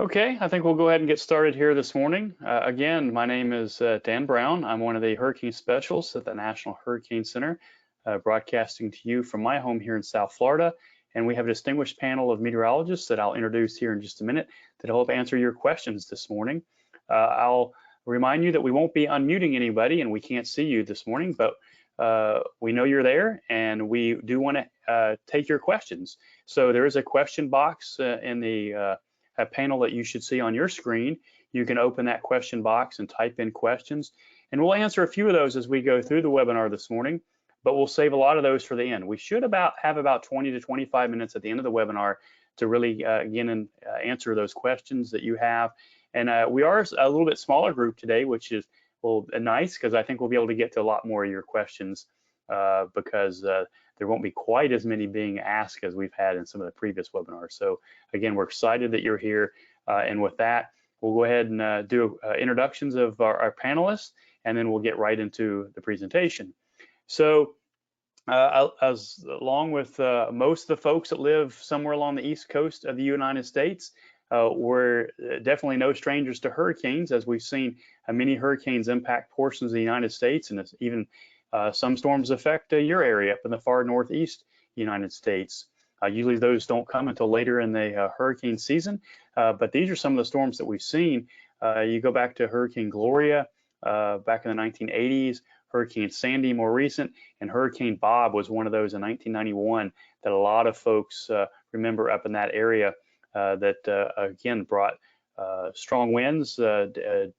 Okay, I think we'll go ahead and get started here this morning. Again, my name is Dan Brown. I'm one of the hurricane specialists at the National Hurricane Center, broadcasting to you from my home here in South Florida. And we have a distinguished panel of meteorologists that I'll introduce here in just a minute that help answer your questions this morning. I'll remind you that we won't be unmuting anybody and we can't see you this morning, but we know you're there and we do want to take your questions. So there is a question box in the a panel that you should see on your screen. You can open that question box and type in questions, and we'll answer a few of those as we go through the webinar this morning, but we'll save a lot of those for the end. We should have about 20 to 25 minutes at the end of the webinar to really answer those questions that you have. And we are a little bit smaller group today, which is nice because I think we'll be able to get to a lot more of your questions because there won't be quite as many being asked as we've had in some of the previous webinars. So again, we're excited that you're here. And with that, we'll go ahead and do introductions of our panelists, and then we'll get right into the presentation. So along with most of the folks that live somewhere along the East Coast of the United States, we're definitely no strangers to hurricanes, as we've seen many hurricanes impact portions of the United States, and even some storms affect your area up in the far northeast United States. Usually those don't come until later in the hurricane season, but these are some of the storms that we've seen. You go back to Hurricane Gloria back in the 1980s, Hurricane Sandy more recent, and Hurricane Bob was one of those in 1991 that a lot of folks remember up in that area that again brought strong winds,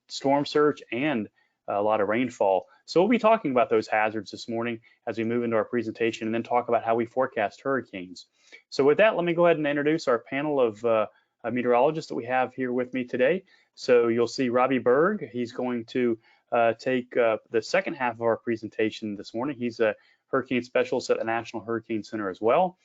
storm surge, and a lot of rainfall. So we'll be talking about those hazards this morning as we move into our presentation, and then talk about how we forecast hurricanes. So with that, let me go ahead and introduce our panel of meteorologists that we have here with me today. So you'll see Robbie Berg. He's going to take the second half of our presentation this morning. He's a hurricane specialist at the National Hurricane Center as well.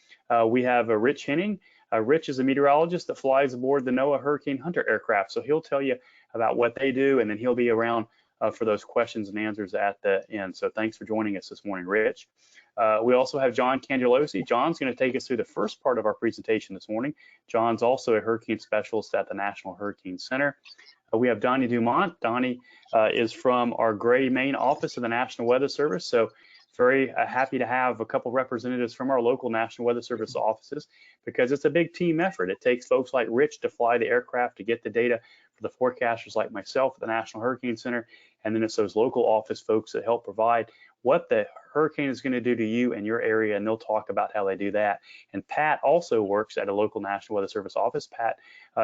We have Rich Henning. Rich is a meteorologist that flies aboard the NOAA Hurricane Hunter aircraft. So he'll tell you about what they do, and then he'll be around for those questions and answers at the end. So thanks for joining us this morning, Rich. We also have John Cangialosi. John's going to take us through the first part of our presentation this morning. John's also a hurricane specialist at the National Hurricane Center. We have Donny Dumont. Donny is from our Gray, Maine office of the National Weather Service. So very happy to have a couple representatives from our local National Weather Service offices because it's a big team effort. It takes folks like Rich to fly the aircraft to get the data for the forecasters like myself at the National Hurricane Center, and then it's those local office folks that help provide what the hurricane is going to do to you and your area, and they'll talk about how they do that. And Pat also works at a local National Weather Service office. Pat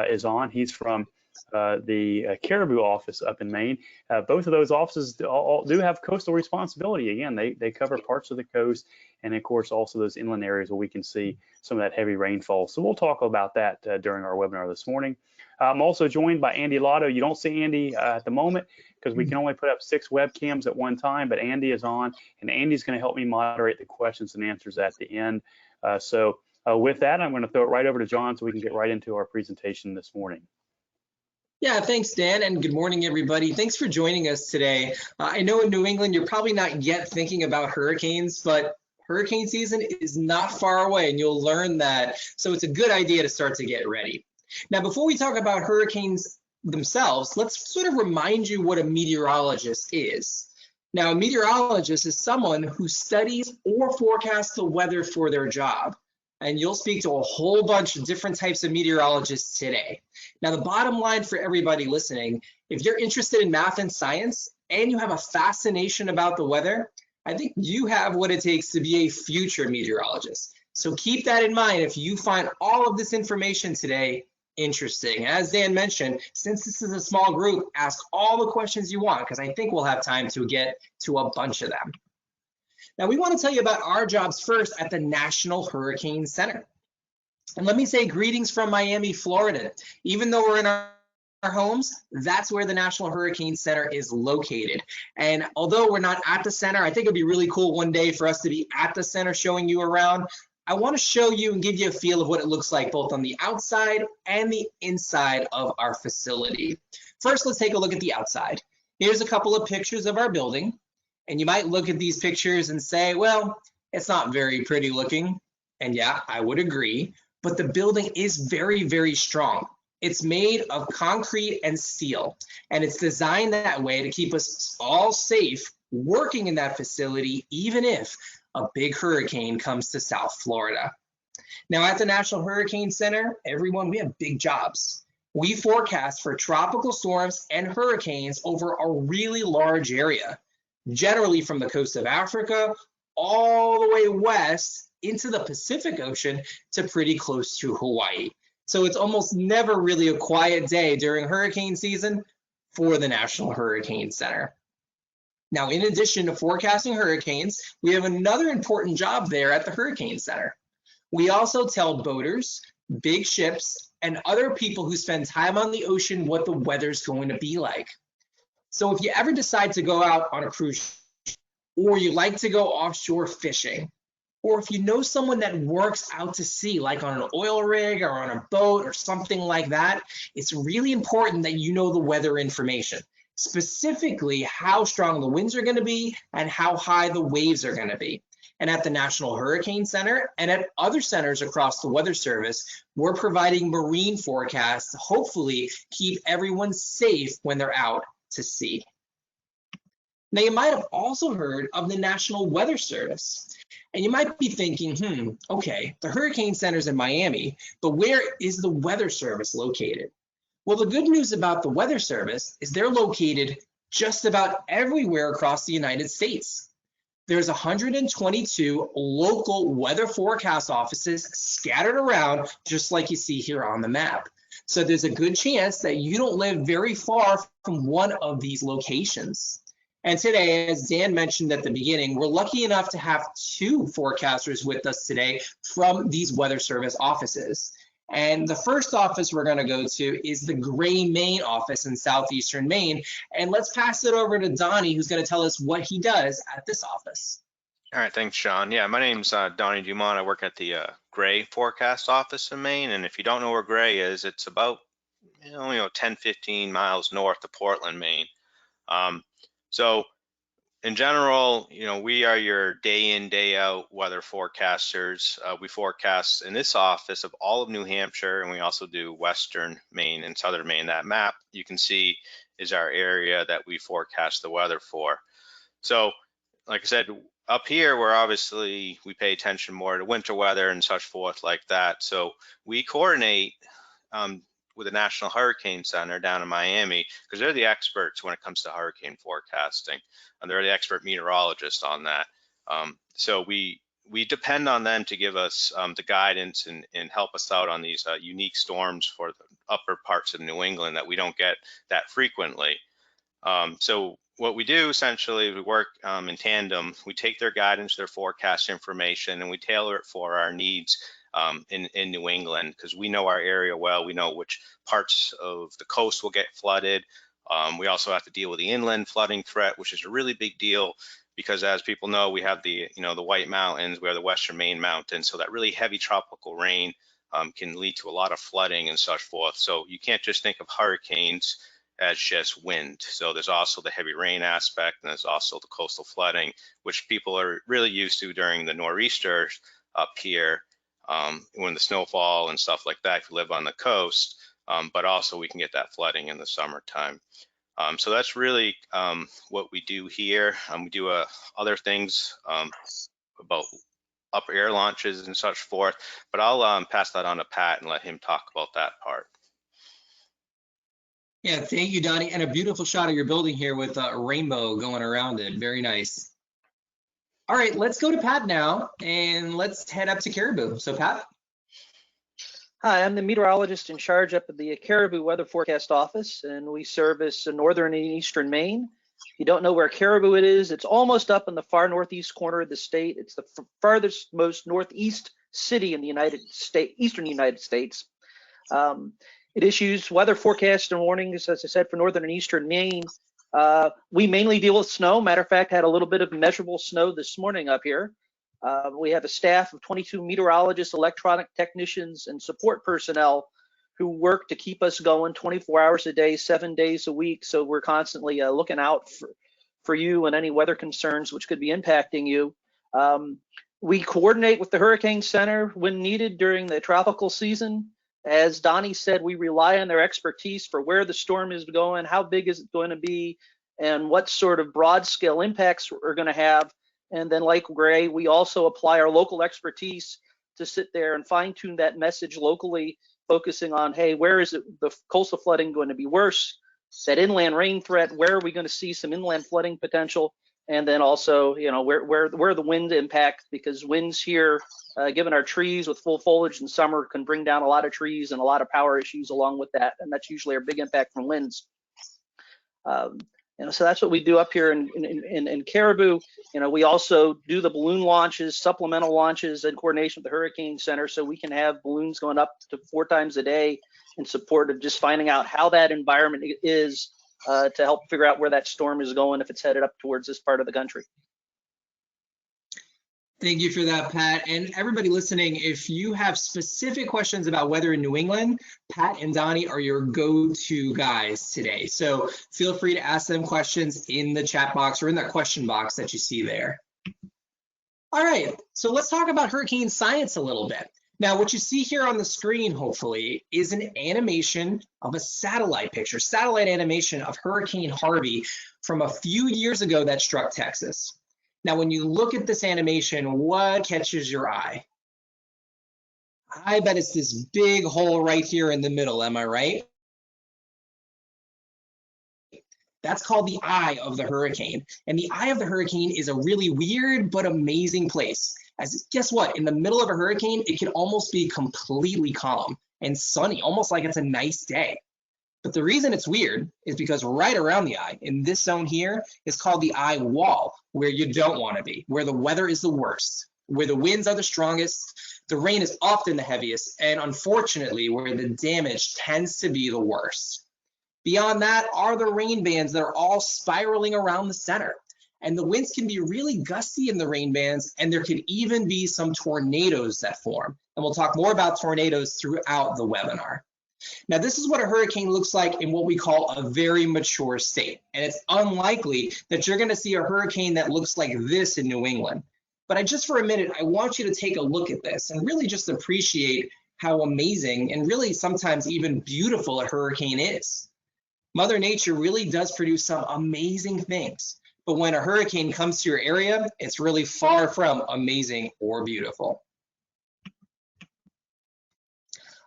is on. He's from the Caribou office up in Maine. Both of those offices all do have coastal responsibility. Again, they cover parts of the coast, and of course also those inland areas where we can see some of that heavy rainfall. So we'll talk about that during our webinar this morning. I'm also joined by Andy Latto. You don't see Andy at the moment because we can only put up 6 webcams at one time, but Andy is on, and Andy's going to help me moderate the questions and answers at the end. So with that, I'm going to throw it right over to John so we can get right into our presentation this morning. Yeah, thanks, Dan, and good morning, everybody. Thanks for joining us today. I know in New England, you're probably not yet thinking about hurricanes, but hurricane season is not far away, and you'll learn that. So it's a good idea to start to get ready. Now, before we talk about hurricanes themselves, let's sort of remind you what a meteorologist is. Now, a meteorologist is someone who studies or forecasts the weather for their job. And you'll speak to a whole bunch of different types of meteorologists today. Now, the bottom line for everybody listening, if you're interested in math and science and you have a fascination about the weather, I think you have what it takes to be a future meteorologist. So keep that in mind if you find all of this information today interesting. As Dan mentioned, since this is a small group, ask all the questions you want because I think we'll have time to get to a bunch of them. Now, we want to tell you about our jobs first at the National Hurricane Center. And let me say greetings from Miami, Florida. Even though we're in our homes, that's where the National Hurricane Center is located. And although we're not at the center, I think it'd be really cool one day for us to be at the center showing you around. I want to show you and give you a feel of what it looks like both on the outside and the inside of our facility. First, let's take a look at the outside. Here's a couple of pictures of our building. And you might look at these pictures and say, well, it's not very pretty looking. And yeah, I would agree, but the building is very, very strong. It's made of concrete and steel, and it's designed that way to keep us all safe working in that facility, even if a big hurricane comes to South Florida. Now, at the National Hurricane Center, everyone, we have big jobs. We forecast for tropical storms and hurricanes over a really large area, generally from the coast of Africa all the way west into the Pacific Ocean to pretty close to Hawaii. So it's almost never really a quiet day during hurricane season for the National Hurricane Center. Now, in addition to forecasting hurricanes, we have another important job there at the Hurricane Center. We also tell boaters, big ships, and other people who spend time on the ocean what the weather's going to be like. So if you ever decide to go out on a cruise, or you like to go offshore fishing, or if you know someone that works out to sea, like on an oil rig or on a boat or something like that, it's really important that you know the weather information, specifically how strong the winds are going to be and how high the waves are going to be. And at the National Hurricane Center and at other centers across the Weather Service, we're providing marine forecasts to hopefully keep everyone safe when they're out to sea. Now, you might have also heard of the National Weather Service. And you might be thinking, okay, the Hurricane Center's in Miami, but where is the Weather Service located? Well, the good news about the Weather Service is they're located just about everywhere across the United States. There's 122 local weather forecast offices scattered around, just like you see here on the map. So there's a good chance that you don't live very far from one of these locations. And today, as Dan mentioned at the beginning, we're lucky enough to have two forecasters with us today from these Weather Service offices. And the first office we're going to go to is the Gray, Maine office in southeastern Maine. And let's pass it over to Donny, who's going to tell us what he does at this office. All right, thanks, Sean. Yeah, my name's Donny Dumont. I work at the Gray forecast office in Maine. And if you don't know where Gray is, it's about 10, 15 miles north of Portland, Maine. So in general, we are your day in, day out weather forecasters. We forecast in this office of all of New Hampshire, and we also do Western Maine and Southern Maine. That map you can see is our area that we forecast the weather for. So like I said, up here, we pay attention more to winter weather and such forth like that. So we coordinate with the National Hurricane Center down in Miami, because they're the experts when it comes to hurricane forecasting, and they're the expert meteorologists on that. So we depend on them to give us the guidance and help us out on these unique storms for the upper parts of New England that we don't get that frequently. So what we do essentially, we work in tandem. We take their guidance, their forecast information, and we tailor it for our needs in New England, because we know our area well. We know which parts of the coast will get flooded. We also have to deal with the inland flooding threat, which is a really big deal, because as people know, we have the White Mountains, we have the Western Maine Mountains, so that really heavy tropical rain can lead to a lot of flooding and such forth. So you can't just think of hurricanes as just wind. So there's also the heavy rain aspect, and there's also the coastal flooding, which people are really used to during the nor'easters up here. When the snowfall and stuff like that, if you live on the coast, but also we can get that flooding in the summertime. So that's really what we do here. We do other things about upper air launches and such forth, but I'll pass that on to Pat and let him talk about that part. Yeah, thank you, Donny. And a beautiful shot of your building here with a rainbow going around it. Very nice. All right, let's go to Pat now, and let's head up to Caribou. So, Pat. Hi, I'm the meteorologist-in-charge up at the Caribou Weather Forecast Office, and we service northern and eastern Maine. If you don't know where Caribou it is, it's almost up in the far northeast corner of the state. It's the farthest most northeast city in the eastern United States. It issues weather forecasts and warnings, as I said, for northern and eastern Maine. We mainly deal with snow. Matter of fact, had a little bit of measurable snow this morning up here. We have a staff of 22 meteorologists, electronic technicians, and support personnel who work to keep us going 24 hours a day, 7 days a week. So we're constantly looking out for you and any weather concerns which could be impacting you. We coordinate with the Hurricane Center when needed during the tropical season. As Donny said, we rely on their expertise for where the storm is going, how big is it going to be, and what sort of broad scale impacts we're going to have. And then like Gray, we also apply our local expertise to sit there and fine tune that message locally, focusing on, hey, where is it, the coastal flooding going to be worse? That inland rain threat, where are we going to see some inland flooding potential? And then also, you know, where the wind impact, because winds here, given our trees with full foliage in summer, can bring down a lot of trees and a lot of power issues along with that. And that's usually our big impact from winds. You know, so that's what we do up here in Caribou. You know, we also do the balloon launches, supplemental launches in coordination with the Hurricane Center, so we can have balloons going up to 4 times a day in support of just finding out how that environment is to help figure out where that storm is going if it's headed up towards this part of the country. Thank you for that, Pat. And everybody listening, if you have specific questions about weather in New England, Pat and Donny are your go-to guys today. So feel free to ask them questions in the chat box or in that question box that you see there. All right, so let's talk about hurricane science a little bit. Now, what you see here on the screen, hopefully, is an animation of a satellite picture, satellite animation of Hurricane Harvey from a few years ago that struck Texas. Now, when you look at this animation, what catches your eye? I bet it's this big hole right here in the middle, am I right? That's called the eye of the hurricane. And the eye of the hurricane is a really weird but amazing place. As guess what? In the middle of a hurricane, it can almost be completely calm and sunny, almost like it's a nice day. But the reason it's weird is because right around the eye, in this zone here, is called the eye wall, where you don't want to be, where the weather is the worst, where the winds are the strongest, the rain is often the heaviest, and unfortunately, where the damage tends to be the worst. Beyond that are the rain bands that are all spiraling around the center. And the winds can be really gusty in the rain bands, and there could even be some tornadoes that form. And we'll talk more about tornadoes throughout the webinar. Now, this is what a hurricane looks like in what we call a very mature state. And it's unlikely that you're going to see a hurricane that looks like this in New England. But just for a minute, I want you to take a look at this and really just appreciate how amazing and really sometimes even beautiful a hurricane is. Mother Nature really does produce some amazing things. But when a hurricane comes to your area, it's really far from amazing or beautiful.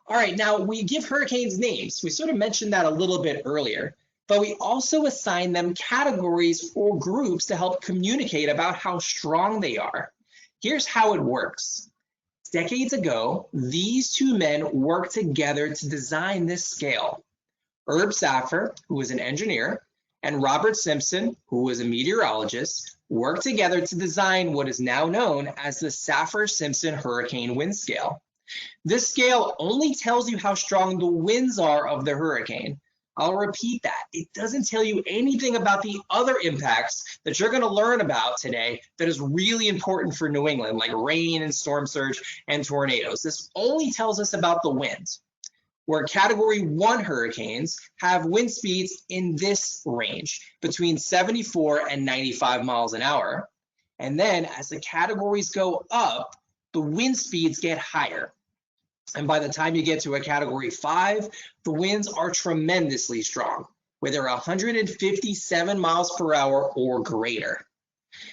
All right, now we give hurricanes names. We sort of mentioned that a little bit earlier, but we also assign them categories or groups to help communicate about how strong they are. Here's how it works. Decades ago, these two men worked together to design this scale. Herb Saffer, who was an engineer, and Robert Simpson, who was a meteorologist, worked together to design what is now known as the Saffer-Simpson Hurricane Wind Scale. This scale only tells you how strong the winds are of the hurricane. I'll repeat that. It doesn't tell you anything about the other impacts that you're going to learn about today that is really important for New England, like rain and storm surge and tornadoes. This only tells us about the winds, where Category 1 hurricanes have wind speeds in this range, between 74 and 95 miles an hour. And then as the categories go up, the wind speeds get higher. And by the time you get to a Category 5, the winds are tremendously strong, where they're 157 miles per hour or greater.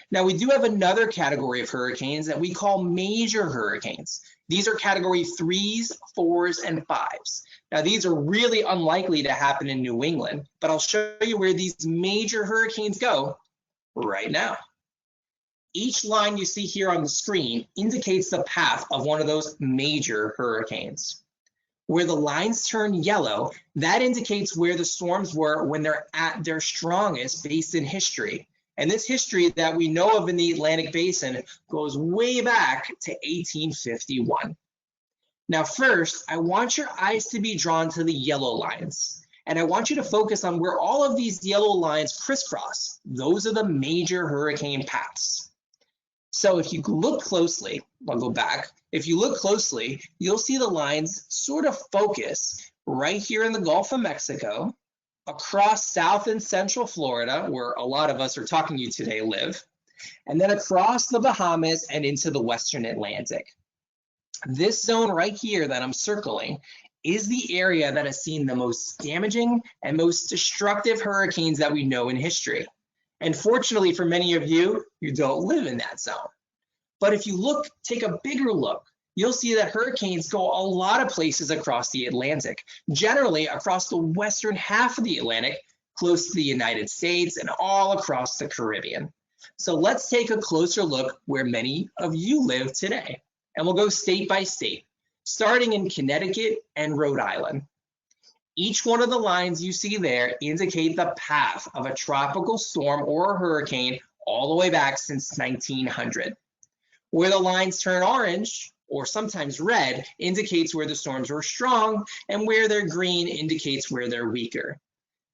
Now, we do have another category of hurricanes that we call major hurricanes. These are Category 3s, 4s, and 5s. Now, these are really unlikely to happen in New England, but I'll show you where these major hurricanes go right now. Each line you see here on the screen indicates the path of one of those major hurricanes. Where the lines turn yellow, that indicates where the storms were when they're at their strongest based in history. And this history that we know of in the Atlantic Basin goes way back to 1851. Now, first, I want your eyes to be drawn to the yellow lines. And I want you to focus on where all of these yellow lines crisscross. Those are the major hurricane paths. So if you look closely, I'll go back. If you look closely, you'll see the lines sort of focus right here in the Gulf of Mexico, across South and Central Florida, where a lot of us are talking to you today live, and then across the Bahamas and into the Western Atlantic. This zone right here that I'm circling is the area that has seen the most damaging and most destructive hurricanes that we know in history. And fortunately for many of you, you don't live in that zone. But if you look, take a bigger look, you'll see that hurricanes go a lot of places across the Atlantic, generally across the western half of the Atlantic, close to the United States and all across the Caribbean. So let's take a closer look where many of you live today. And we'll go state by state, starting in Connecticut and Rhode Island. Each one of the lines you see there indicate the path of a tropical storm or a hurricane all the way back since 1900. Where the lines turn orange, or sometimes red, indicates where the storms were strong, and where they're green indicates where they're weaker.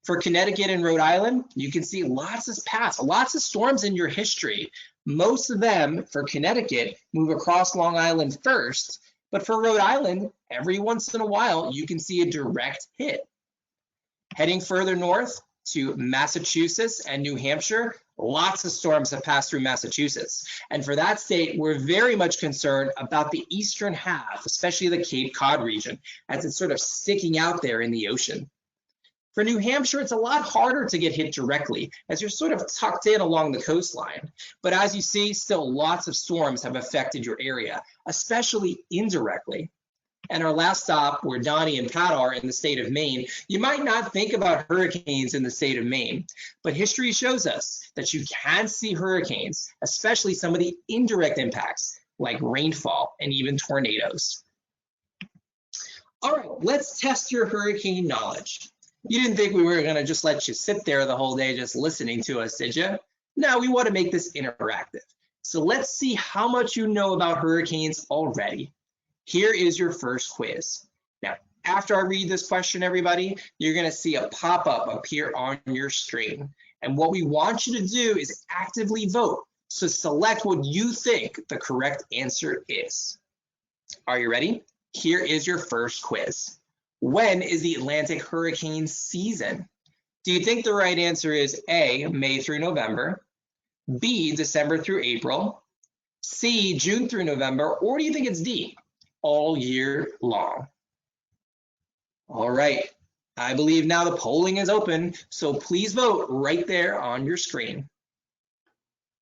For Connecticut and Rhode Island, you can see lots of paths, lots of storms in your history. Most of them, for Connecticut, move across Long Island first, but for Rhode Island, every once in a while, you can see a direct hit. Heading further north to Massachusetts and New Hampshire, lots of storms have passed through Massachusetts. And for that state, we're very much concerned about the eastern half, especially the Cape Cod region, as it's sort of sticking out there in the ocean. For New Hampshire, it's a lot harder to get hit directly, as you're sort of tucked in along the coastline. But as you see, still lots of storms have affected your area, especially indirectly. And our last stop, where Donny and Pat are in the state of Maine, you might not think about hurricanes in the state of Maine, but history shows us that you can see hurricanes, especially some of the indirect impacts, like rainfall and even tornadoes. All right, let's test your hurricane knowledge. You didn't think we were going to just let you sit there the whole day just listening to us, did you? No, we want to make this interactive. So let's see how much you know about hurricanes already. Here is your first quiz. Now, after I read this question, everybody, you're going to see a pop-up appear on your screen. And what we want you to do is actively vote. So select what you think the correct answer is. Are you ready? Here is your first quiz. When is the Atlantic hurricane season? Do you think the right answer is A, May through November, B, December through April, C, June through November, or do you think it's D, all year long? All right, I believe now the polling is open, so please vote right there on your screen.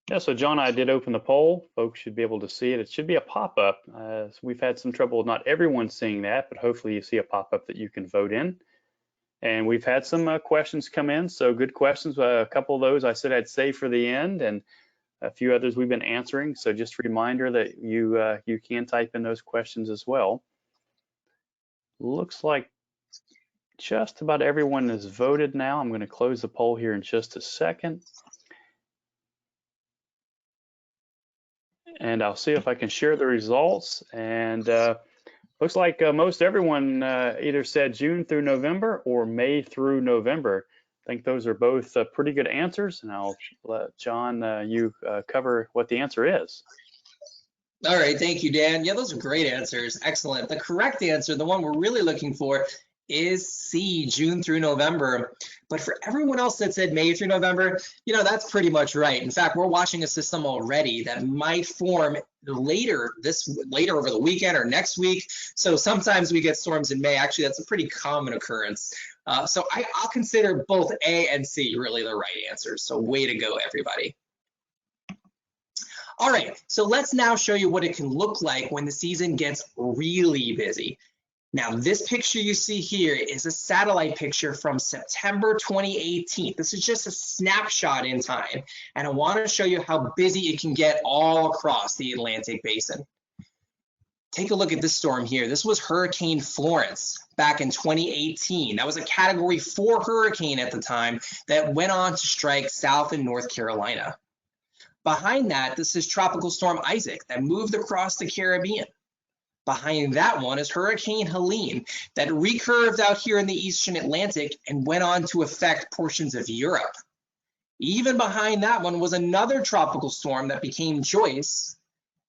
Yeah, so John, I did open the poll. Folks should be able to see it. It should be a pop-up. We've had some trouble with not everyone seeing that, but hopefully you see a pop-up that you can vote in. And we've had some questions come in, so good questions. A couple of those I said I'd save for the end, and a few others we've been answering. So just a reminder that you can type in those questions as well. Looks like just about everyone has voted now. I'm going to close the poll here in just a second. And I'll see if I can share the results. And looks like most everyone either said June through November or May through November. I think those are both pretty good answers. And I'll let John, you cover what the answer is. All right, thank you, Dan. Yeah, those are great answers. Excellent. The correct answer, the one we're really looking for, is C, June through November. But for everyone else that said May through November, you know, that's pretty much right. In fact, we're watching a system already that might form later over the weekend or next week. So sometimes we get storms in May. Actually, that's a pretty common occurrence. So I'll consider both A and C really the right answers. So way to go, everybody. All right, so let's now show you what it can look like when the season gets really busy. Now, this picture you see here is a satellite picture from September 2018. This is just a snapshot in time, and I want to show you how busy it can get all across the Atlantic basin. Take a look at this storm here. This was Hurricane Florence back in 2018. That was a Category 4 hurricane at the time that went on to strike South and North Carolina. Behind that, this is Tropical Storm Isaac that moved across the Caribbean. Behind that one is Hurricane Helene that recurved out here in the Eastern Atlantic and went on to affect portions of Europe. Even behind that one was another tropical storm that became Joyce.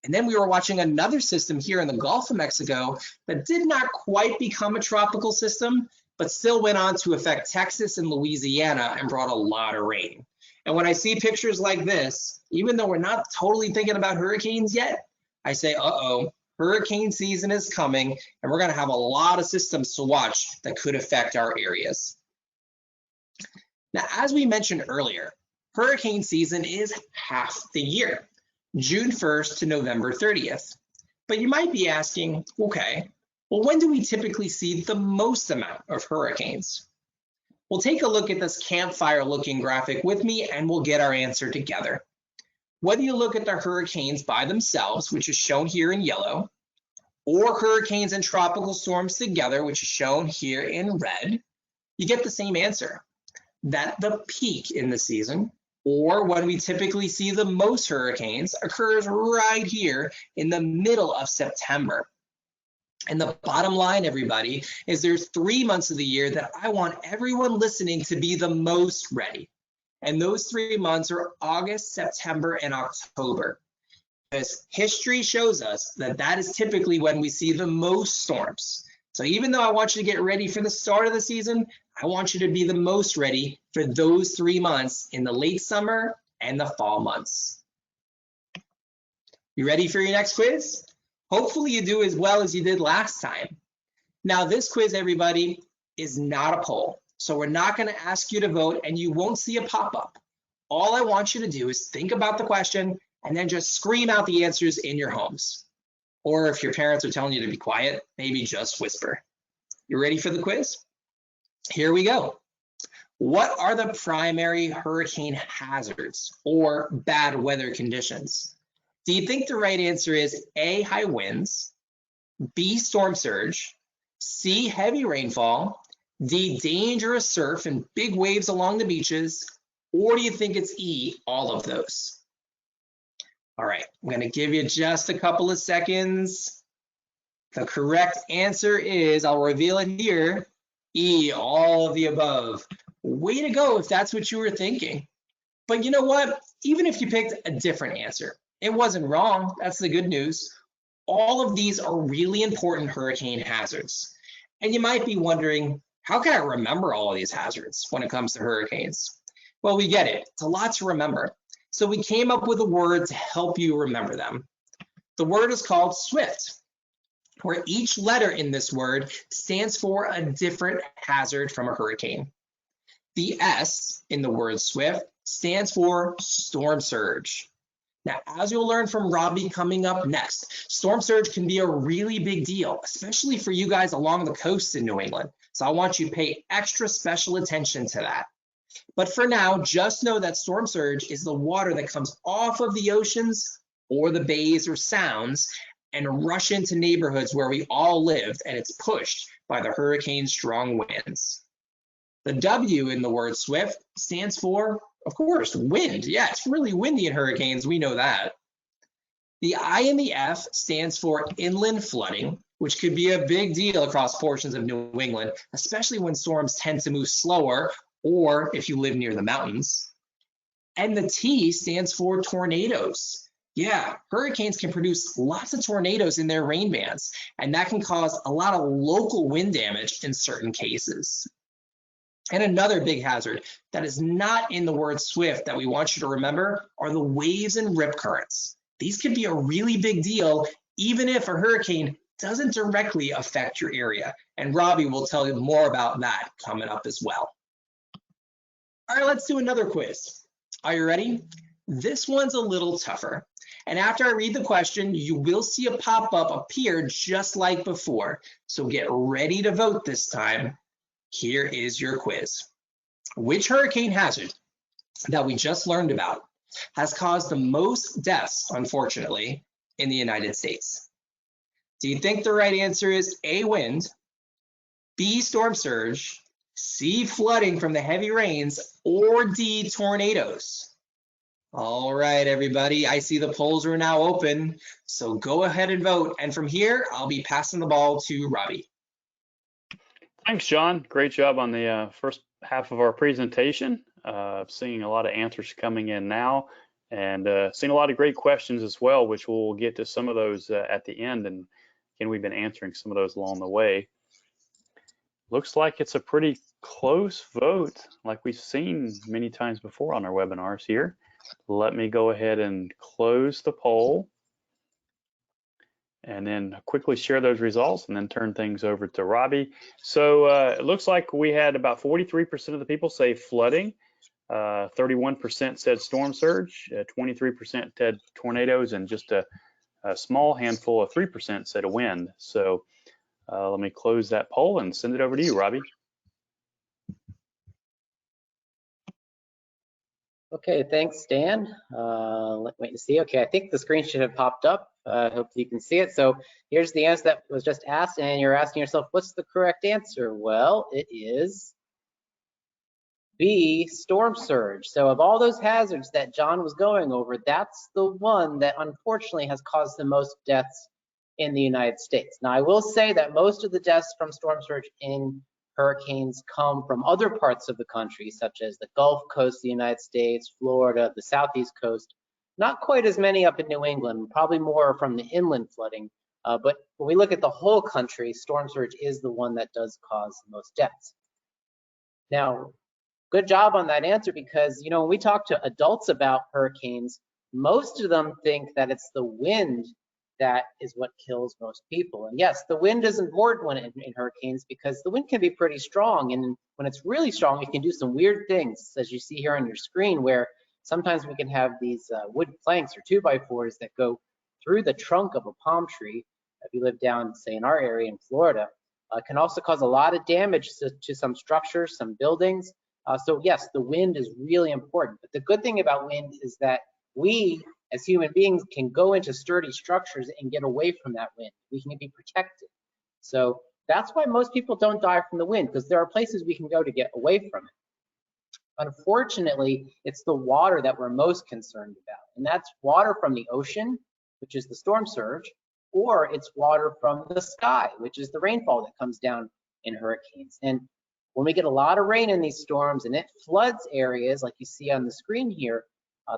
And then we were watching another system here in the Gulf of Mexico that did not quite become a tropical system, but still went on to affect Texas and Louisiana and brought a lot of rain. And when I see pictures like this, even though we're not totally thinking about hurricanes yet, I say, uh-oh. Hurricane season is coming, and we're going to have a lot of systems to watch that could affect our areas. Now, as we mentioned earlier, hurricane season is half the year, June 1st to November 30th. But you might be asking, okay, well, when do we typically see the most amount of hurricanes? We'll take a look at this campfire looking graphic with me and we'll get our answer together. Whether you look at the hurricanes by themselves, which is shown here in yellow, or hurricanes and tropical storms together, which is shown here in red, you get the same answer, that the peak in the season, or when we typically see the most hurricanes, occurs right here in the middle of September. And the bottom line, everybody, is there's 3 months of the year that I want everyone listening to be the most ready. And those 3 months are August, September, and October. Because history shows us that that is typically when we see the most storms. So even though I want you to get ready for the start of the season, I want you to be the most ready for those 3 months in the late summer and the fall months. You ready for your next quiz? Hopefully you do as well as you did last time. Now this quiz, everybody, is not a poll. So we're not going to ask you to vote and you won't see a pop-up. All I want you to do is think about the question and then just scream out the answers in your homes. Or if your parents are telling you to be quiet, maybe just whisper. You ready for the quiz? Here we go. What are the primary hurricane hazards or bad weather conditions? Do you think the right answer is A, high winds, B, storm surge, C, heavy rainfall, D, dangerous surf and big waves along the beaches, or do you think it's E, all of those? All right, I'm going to give you just a couple of seconds. The correct answer is, I'll reveal it here, E, all of the above. Way to go if that's what you were thinking. But you know what? Even if you picked a different answer, it wasn't wrong. That's the good news. All of these are really important hurricane hazards. And you might be wondering, how can I remember all of these hazards when it comes to hurricanes? Well, we get it. It's a lot to remember. So we came up with a word to help you remember them. The word is called SWIFT, where each letter in this word stands for a different hazard from a hurricane. The S in the word SWIFT stands for storm surge. Now, as you'll learn from Robbie coming up next, storm surge can be a really big deal, especially for you guys along the coast in New England. So I want you to pay extra special attention to that. But for now, just know that storm surge is the water that comes off of the oceans or the bays or sounds and rush into neighborhoods where we all lived, and it's pushed by the hurricane's strong winds. The W in the word SWIFT stands for, of course, wind. Yeah, it's really windy in hurricanes. We know that. The I and the F stands for inland flooding, which could be a big deal across portions of New England, especially when storms tend to move slower or if you live near the mountains. And the T stands for tornadoes. Yeah, hurricanes can produce lots of tornadoes in their rain bands, and that can cause a lot of local wind damage in certain cases. And another big hazard that is not in the word SWIFT that we want you to remember are the waves and rip currents. These can be a really big deal, even if a hurricane doesn't directly affect your area. And Robbie will tell you more about that coming up as well. All right, let's do another quiz. Are you ready? This one's a little tougher. And after I read the question, you will see a pop-up appear just like before. So get ready to vote this time. Here is your quiz. Which hurricane hazard that we just learned about has caused the most deaths, unfortunately, in the United States? Do you think the right answer is A, wind, B, storm surge, C, flooding from the heavy rains, or D, tornadoes? All right, everybody, I see the polls are now open, so go ahead and vote. And from here, I'll be passing the ball to Robbie. Thanks, John. Great job on the first half of our presentation. Seeing a lot of answers coming in now, and seeing a lot of great questions as well, which we'll get to some of those at the end. And again, we've been answering some of those along the way. Looks like it's a pretty close vote, like we've seen many times before on our webinars here. Let me go ahead and close the poll. and then quickly share those results and then turn things over to Robbie. So it looks like we had about 43% of the people say flooding, 31% said storm surge, 23% said tornadoes, and just a small handful of 3% said a wind. So let me close that poll and send it over to you, Robbie. Okay, thanks, Dan. Let's wait to see. Okay, I think the screen should have popped up. Hopefully you can see it. So here's the answer that was just asked, and you're asking yourself, what's the correct answer? Well, it is B, storm surge. So of all those hazards that John was going over, that's the one that unfortunately has caused the most deaths in the United States. Now, I will say that most of the deaths from storm surge in hurricanes come from other parts of the country, such as the Gulf Coast of the United States, Florida, the Southeast Coast. Not quite as many up in New England, probably more from the inland flooding. But when we look at the whole country, storm surge is the one that does cause the most deaths. Now, good job on that answer, because when we talk to adults about hurricanes, most of them think that it's the wind that is what kills most people. And yes, the wind is important when in hurricanes, because the wind can be pretty strong. And when it's really strong, it can do some weird things, as you see here on your screen, where sometimes we can have these wood planks or 2x4s that go through the trunk of a palm tree. If you live down, say, in our area in Florida, can also cause a lot of damage to some structures, some buildings. So yes, the wind is really important. But the good thing about wind is that we, as human beings, can go into sturdy structures and get away from that wind. We can be protected. So that's why most people don't die from the wind, because there are places we can go to get away from it. Unfortunately, it's the water that we're most concerned about. And that's water from the ocean, which is the storm surge, or it's water from the sky, which is the rainfall that comes down in hurricanes. And when we get a lot of rain in these storms and it floods areas like you see on the screen here,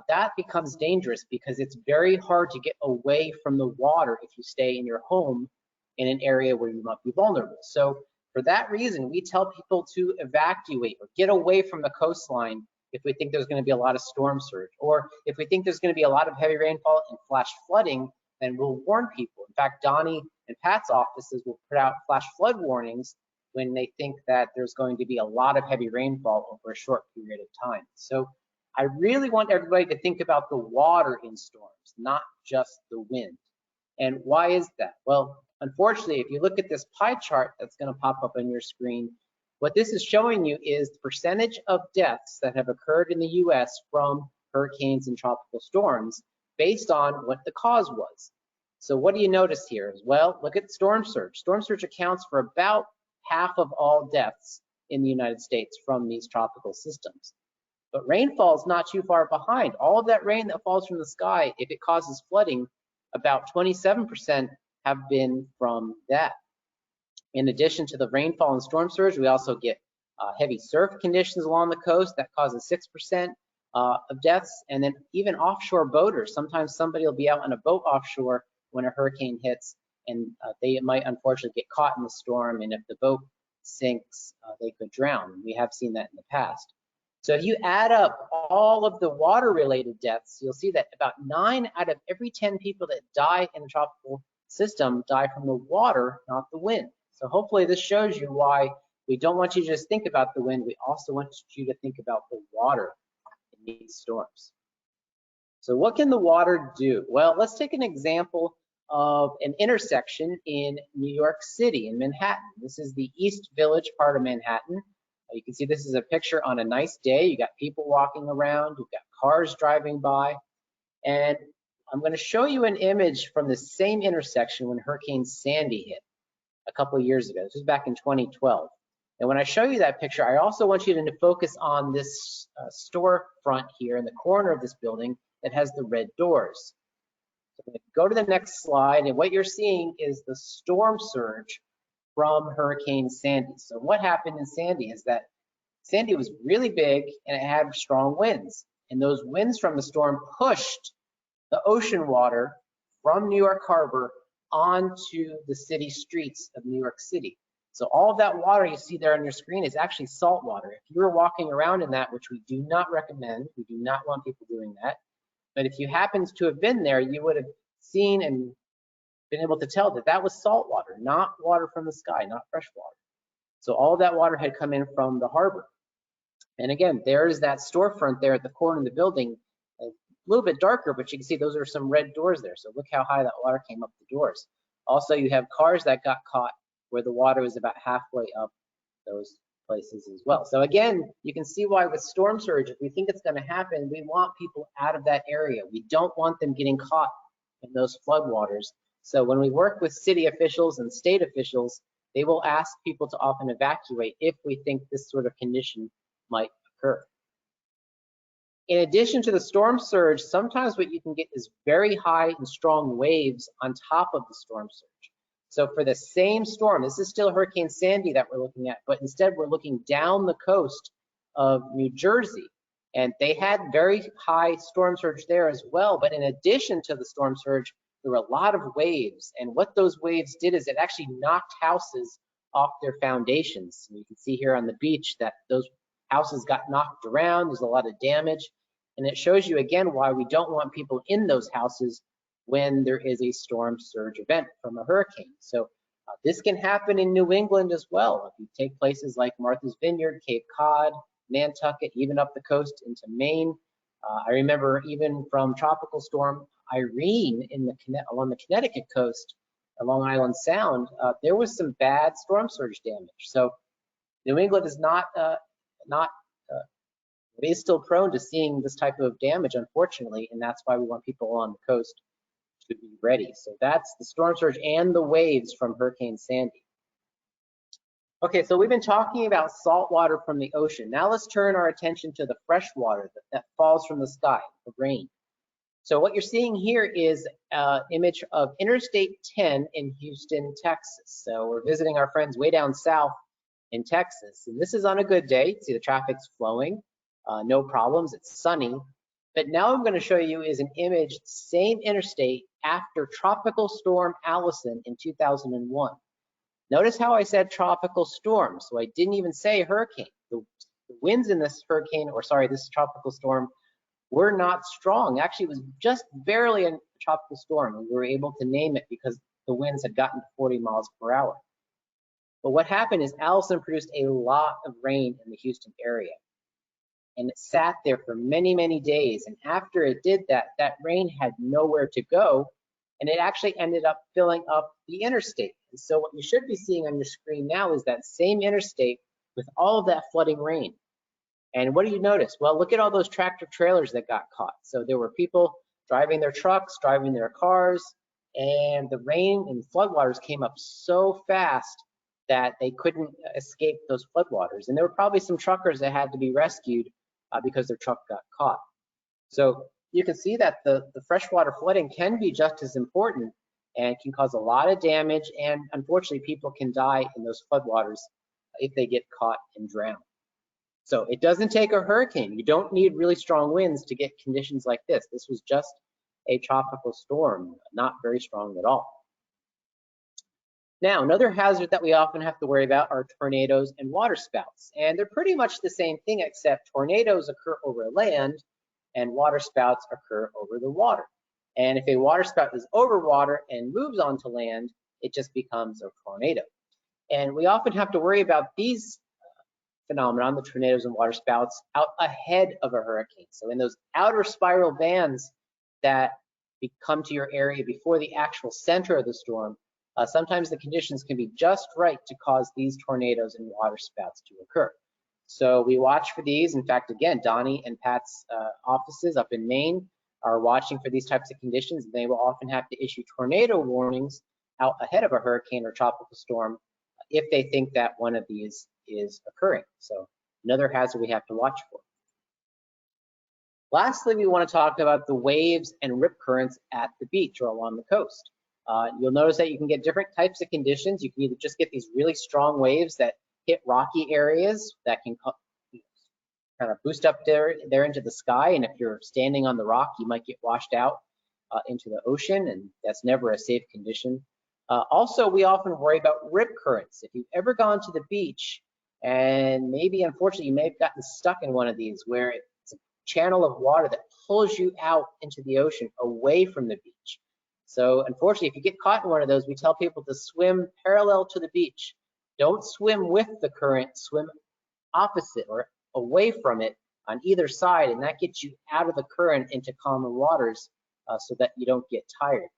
that becomes dangerous, because it's very hard to get away from the water if you stay in your home in an area where you might be vulnerable. So for that reason, we tell people to evacuate or get away from the coastline if we think there's going to be a lot of storm surge, or if we think there's going to be a lot of heavy rainfall and flash flooding, then we'll warn people. In fact, Donny and Pat's offices will put out flash flood warnings when they think that there's going to be a lot of heavy rainfall over a short period of time. So I really want everybody to think about the water in storms, not just the wind. And why is that? Well, unfortunately, if you look at this pie chart that's going to pop up on your screen, what this is showing you is the percentage of deaths that have occurred in the US from hurricanes and tropical storms based on what the cause was. So what do you notice here? Well, look at storm surge. Storm surge accounts for about half of all deaths in the United States from these tropical systems. But rainfall is not too far behind. All of that rain that falls from the sky, if it causes flooding, about 27% have been from that. In addition to the rainfall and storm surge, we also get heavy surf conditions along the coast that causes 6% of deaths. And then even offshore boaters. Sometimes somebody will be out on a boat offshore when a hurricane hits, and they might unfortunately get caught in the storm. And if the boat sinks, they could drown. We have seen that in the past. So if you add up all of the water-related deaths, you'll see that about 9 out of every 10 people that die in a tropical system die from the water, not the wind. So hopefully this shows you why we don't want you to just think about the wind. We also want you to think about the water in these storms. So what can the water do? Well, let's take an example of an intersection in New York City, in Manhattan. This is the East Village part of Manhattan. You can see this is a picture on a nice day. You got people walking around, you've got cars driving by, and I'm going to show you an image from the same intersection when Hurricane Sandy hit a couple of years ago. This was back in 2012. And when I show you that picture, I also want you to focus on this storefront here in the corner of this building that has the red doors. So I'm going to go to the next slide, and what you're seeing is the storm surge from Hurricane Sandy. So what happened in Sandy is that Sandy was really big and it had strong winds. And those winds from the storm pushed the ocean water from New York Harbor onto the city streets of New York City. So all of that water you see there on your screen is actually salt water. If you were walking around in that, which we do not recommend, we do not want people doing that. But if you happened to have been there, you would have seen and been able to tell that that was salt water, not water from the sky, not fresh water. So all that water had come in from the harbor. And again, there's that storefront there at the corner of the building, a little bit darker, but you can see those are some red doors there. So look how high that water came up the doors. Also, you have cars that got caught where the water was about halfway up those places as well. So again, you can see why with storm surge, if we think it's going to happen, we want people out of that area. We don't want them getting caught in those floodwaters. So when we work with city officials and state officials, they will ask people to often evacuate if we think this sort of condition might occur. In addition to the storm surge, sometimes what you can get is very high and strong waves on top of the storm surge. So for the same storm, this is still Hurricane Sandy that we're looking at, but instead we're looking down the coast of New Jersey. And they had very high storm surge there as well. But in addition to the storm surge, there were a lot of waves. And what those waves did is it actually knocked houses off their foundations. And you can see here on the beach that those houses got knocked around. There's a lot of damage. And it shows you again why we don't want people in those houses when there is a storm surge event from a hurricane. So this can happen in New England as well. If you take places like Martha's Vineyard, Cape Cod, Nantucket, even up the coast into Maine. I remember even from Tropical Storm Irene along the Connecticut coast, Long Island Sound, there was some bad storm surge damage. So New England is it is still prone to seeing this type of damage, unfortunately, and that's why we want people on the coast to be ready. So that's the storm surge and the waves from Hurricane Sandy. Okay, so we've been talking about salt water from the ocean. Now let's turn our attention to the fresh water that falls from the sky, the rain. So what you're seeing here is an image of Interstate 10 in Houston, Texas. So we're visiting our friends way down south in Texas. And this is on a good day. See the traffic's flowing, no problems, it's sunny. But now I'm going to show you is an image, same interstate after Tropical Storm Allison in 2001. Notice how I said tropical storm, so I didn't even say hurricane. The winds in this hurricane, or sorry, this tropical storm, were not strong. Actually, it was just barely a tropical storm, and we were able to name it because the winds had gotten to 40 miles per hour. But what happened is Allison produced a lot of rain in the Houston area, and it sat there for many, many days. And after it did that, that rain had nowhere to go, and it actually ended up filling up the interstate. And so what you should be seeing on your screen now is that same interstate with all of that flooding rain. And what do you notice? Well, look at all those tractor trailers that got caught. So there were people driving their trucks, driving their cars, and the rain and floodwaters came up so fast that they couldn't escape those floodwaters. And there were probably some truckers that had to be rescued because their truck got caught. So you can see that the freshwater flooding can be just as important and can cause a lot of damage, and unfortunately people can die in those floodwaters if they get caught and drown. So it doesn't take a hurricane. You don't need really strong winds to get conditions like this. This was just a tropical storm, not very strong at all. Now, another hazard that we often have to worry about are tornadoes and waterspouts. And they're pretty much the same thing, except tornadoes occur over land and waterspouts occur over the water. And if a waterspout is over water and moves onto land, it just becomes a tornado. And we often have to worry about these phenomenon, the tornadoes and waterspouts, out ahead of a hurricane. So in those outer spiral bands that come to your area before the actual center of the storm, sometimes the conditions can be just right to cause these tornadoes and waterspouts to occur. So we watch for these. In fact, again, Donny and Pat's offices up in Maine are watching for these types of conditions. They will often have to issue tornado warnings out ahead of a hurricane or tropical storm if they think that one of these is occurring. So another hazard we have to watch for. Lastly, we want to talk about the waves and rip currents at the beach or along the coast. You'll notice that you can get different types of conditions. You can either just get these really strong waves that hit rocky areas that can kind of boost up there into the sky, and if you're standing on the rock, you might get washed out into the ocean, and that's never a safe condition. Also, we often worry about rip currents. If you've ever gone to the beach, and maybe unfortunately you may have gotten stuck in one of these where it's a channel of water that pulls you out into the ocean away from the beach. So unfortunately, if you get caught in one of those, we tell people to swim parallel to the beach. Don't swim with the current, swim opposite or away from it on either side, and that gets you out of the current into calmer waters so that you don't get tired.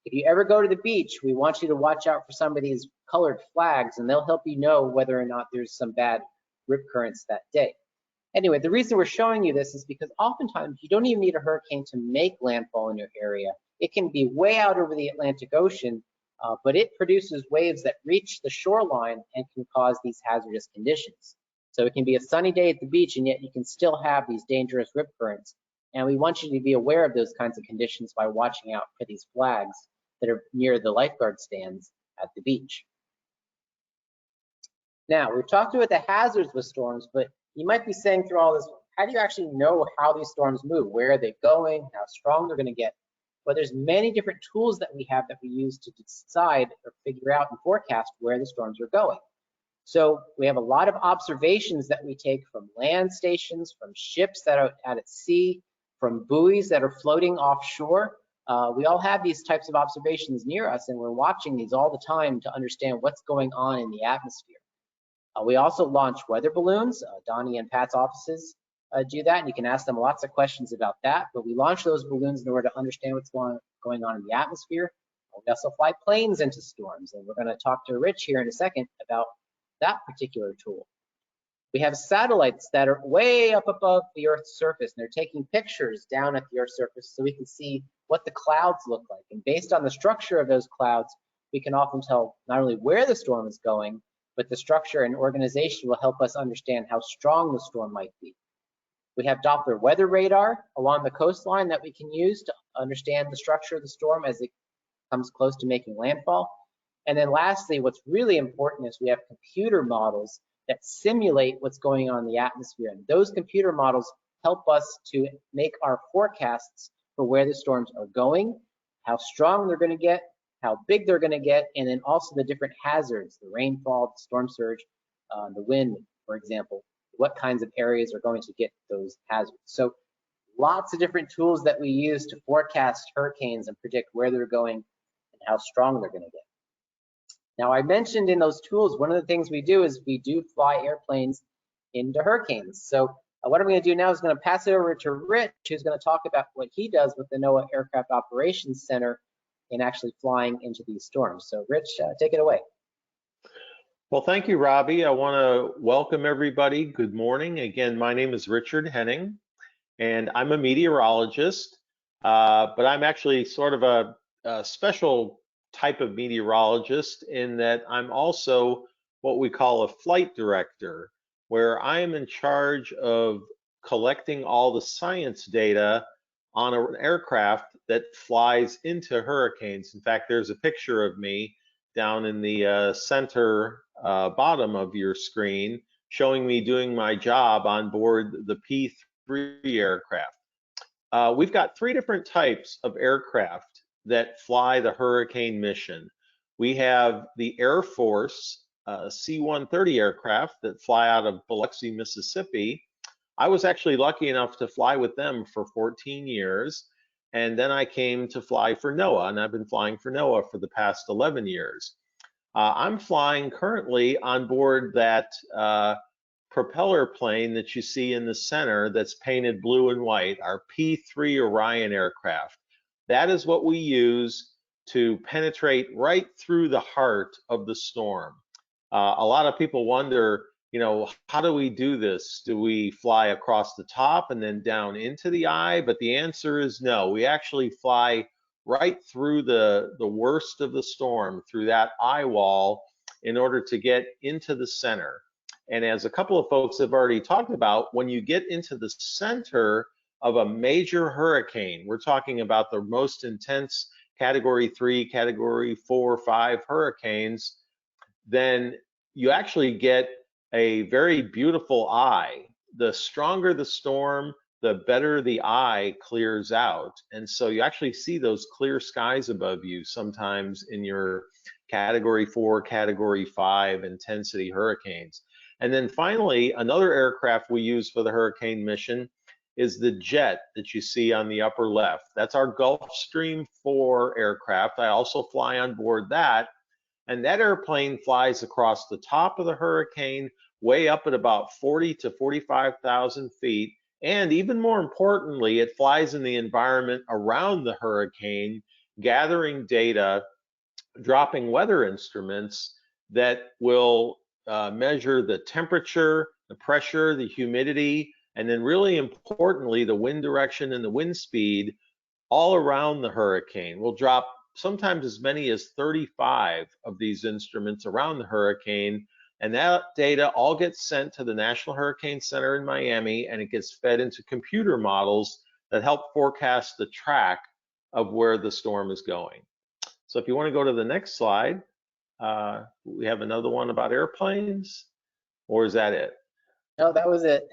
If you ever go to the beach, we want you to watch out for some of these colored flags, and they'll help you know whether or not there's some bad rip currents that day. Anyway, the reason we're showing you this is because oftentimes you don't even need a hurricane to make landfall in your area. It can be way out over the Atlantic Ocean, but it produces waves that reach the shoreline and can cause these hazardous conditions. So it can be a sunny day at the beach, and yet you can still have these dangerous rip currents. And we want you to be aware of those kinds of conditions by watching out for these flags that are near the lifeguard stands at the beach. Now, we've talked about the hazards with storms, but you might be saying through all this, how do you actually know how these storms move? Where are they going? How strong they're going to get? Well, there's many different tools that we have that we use to decide or figure out and forecast where the storms are going. So we have a lot of observations that we take from land stations, from ships that are out at sea, from buoys that are floating offshore. We all have these types of observations near us, and we're watching these all the time to understand what's going on in the atmosphere. We also launch weather balloons. Donny and Pat's offices do that, and you can ask them lots of questions about that. But we launch those balloons in order to understand what's going on in the atmosphere. We also fly planes into storms, and we're going to talk to Rich here in a second about that particular tool. We have satellites that are way up above the Earth's surface, and they're taking pictures down at the Earth's surface so we can see what the clouds look like. And based on the structure of those clouds, we can often tell not only where the storm is going, but the structure and organization will help us understand how strong the storm might be. We have Doppler weather radar along the coastline that we can use to understand the structure of the storm as it comes close to making landfall. And then lastly, what's really important is we have computer models that simulate what's going on in the atmosphere. And those computer models help us to make our forecasts for where the storms are going, how strong they're going to get, how big they're going to get, and then also the different hazards, the rainfall, the storm surge, the wind, for example, what kinds of areas are going to get those hazards. So lots of different tools that we use to forecast hurricanes and predict where they're going and how strong they're going to get. Now, I mentioned in those tools, one of the things we do is we do fly airplanes into hurricanes. So what I'm going to do now is going to pass it over to Rich, who's going to talk about what he does with the NOAA Aircraft Operations Center in actually flying into these storms. So Rich, take it away. Well, thank you, Robbie. I want to welcome everybody. Good morning. Again, my name is Richard Henning, and I'm a meteorologist, but I'm actually sort of a special type of meteorologist in that I'm also what we call a flight director, where I am in charge of collecting all the science data on an aircraft that flies into hurricanes. In fact, there's a picture of me down in the center bottom of your screen showing me doing my job on board the P-3 aircraft. We've got three different types of aircraft that fly the hurricane mission. We have the Air Force C-130 aircraft that fly out of Biloxi, Mississippi. I was actually lucky enough to fly with them for 14 years. And then I came to fly for NOAA, and I've been flying for NOAA for the past 11 years. I'm flying currently on board that propeller plane that you see in the center that's painted blue and white, our P-3 Orion aircraft. That is what we use to penetrate right through the heart of the storm. A lot of people wonder, how do we do this? Do we fly across the top and then down into the eye? But the answer is no. We actually fly right through the worst of the storm, through that eye wall, in order to get into the center. And as a couple of folks have already talked about, when you get into the center of a major hurricane, we're talking about the most intense Category 3, Category 4, 5 hurricanes, then you actually get a very beautiful eye. The stronger the storm, the better the eye clears out. And so you actually see those clear skies above you sometimes in your Category 4, Category 5 intensity hurricanes. And then finally, another aircraft we use for the hurricane mission is the jet that you see on the upper left. That's our Gulfstream 4 aircraft. I also fly on board that. And that airplane flies across the top of the hurricane, way up at about 40 to 45,000 feet. And even more importantly, it flies in the environment around the hurricane, gathering data, dropping weather instruments that will measure the temperature, the pressure, the humidity, and then really importantly, the wind direction and the wind speed all around the hurricane. We'll drop sometimes as many as 35 of these instruments around the hurricane, and that data all gets sent to the National Hurricane Center in Miami, and it gets fed into computer models that help forecast the track of where the storm is going. So if you want to go to the next slide, we have another one about airplanes, or is that it? No, that was it.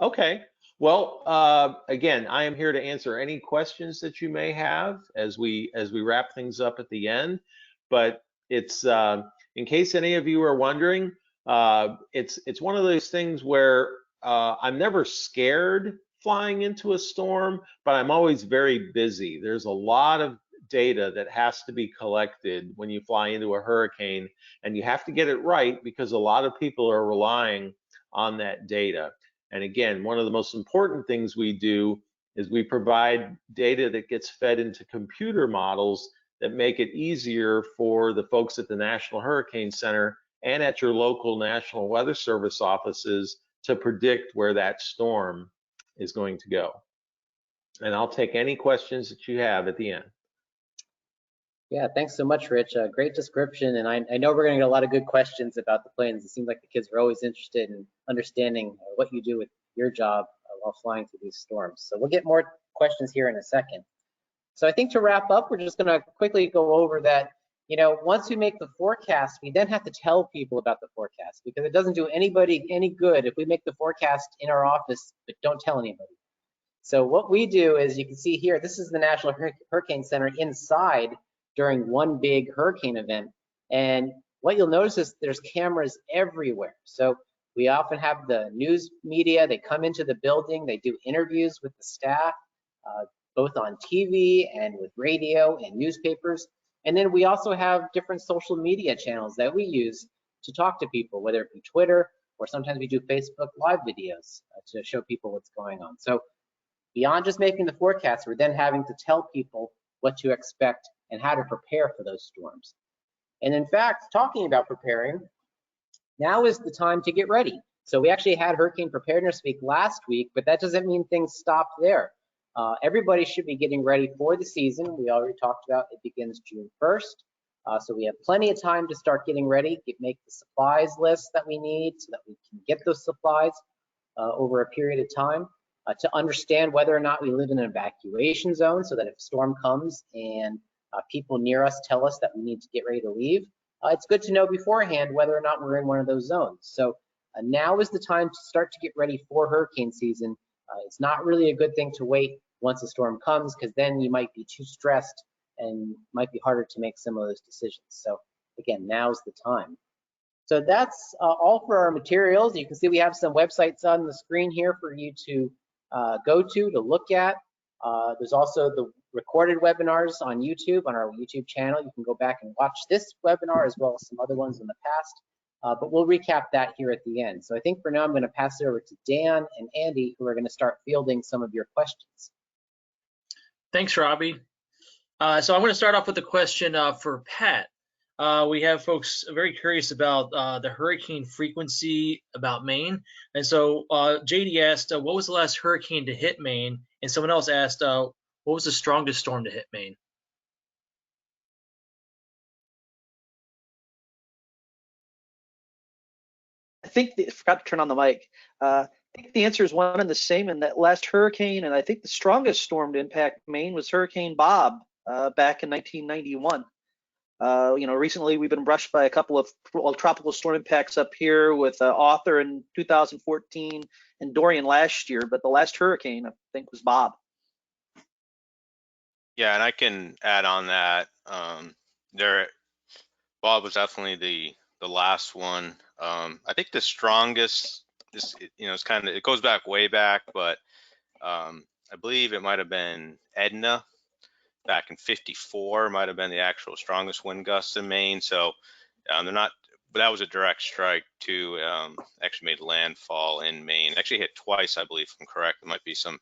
Okay. Well, again, I am here to answer any questions that you may have as we wrap things up at the end. But it's in case any of you are wondering, it's one of those things where I'm never scared flying into a storm, but I'm always very busy. There's a lot of data that has to be collected when you fly into a hurricane, and you have to get it right because a lot of people are relying on that data. And again, one of the most important things we do is we provide data that gets fed into computer models that make it easier for the folks at the National Hurricane Center and at your local National Weather Service offices to predict where that storm is going to go. And I'll take any questions that you have at the end. Yeah, thanks so much, Rich. Great description, and I know we're going to get a lot of good questions about the planes. It seems like the kids are always interested in understanding what you do with your job while flying through these storms. So we'll get more questions here in a second. So I think to wrap up, we're just going to quickly go over that, you know, once we make the forecast, we then have to tell people about the forecast, because it doesn't do anybody any good if we make the forecast in our office but don't tell anybody. So what we do is, you can see here, this is the National Hurricane Center inside during one big hurricane event. And what you'll notice is there's cameras everywhere. So we often have the news media, they come into the building, they do interviews with the staff, both on TV and with radio and newspapers. And then we also have different social media channels that we use to talk to people, whether it be Twitter, or sometimes we do Facebook Live videos to show people what's going on. So beyond just making the forecast, we're then having to tell people what to expect and how to prepare for those storms. And in fact, talking about preparing, now is the time to get ready. So we actually had Hurricane Preparedness Week last week, but that doesn't mean things stop there. Everybody should be getting ready for the season. We already talked about it begins June 1st. So we have plenty of time to start getting ready, make the supplies list that we need so that we can get those supplies over a period of time. To understand whether or not we live in an evacuation zone, so that if a storm comes and people near us tell us that we need to get ready to leave, it's good to know beforehand whether or not we're in one of those zones. So now is the time to start to get ready for hurricane season. It's not really a good thing to wait once a storm comes, because then you might be too stressed and might be harder to make some of those decisions. So again, now's the time. So that's all for our materials. You can see we have some websites on the screen here for you to go to look at. There's also the recorded webinars on YouTube, on our YouTube channel. You can go back and watch this webinar as well as some other ones in the past, but we'll recap that here at the end. So I think for now I'm going to pass it over to Dan and Andy, who are going to start fielding some of your questions. Thanks, Robbie. So I'm going to start off with a question for Pat. We have folks very curious about the hurricane frequency about Maine. And so JD asked, what was the last hurricane to hit Maine? And someone else asked, what was the strongest storm to hit Maine? I think I forgot to turn on the mic. I think the answer is one and the same. In that last hurricane, and I think the strongest storm to impact Maine was Hurricane Bob back in 1991. You know, recently we've been brushed by a couple of tropical storm impacts up here with Arthur in 2014 and Dorian last year, but the last hurricane I think was Bob. Yeah, and I can add on that. Bob was definitely the last one. I think the strongest, you know, it's kind of, it goes back way back, but I believe it might have been Edna back in '54, might have been the actual strongest wind gusts in Maine. So they're not, but that was a direct strike to actually made landfall in Maine. Actually hit twice, I believe, if I'm correct. There might be some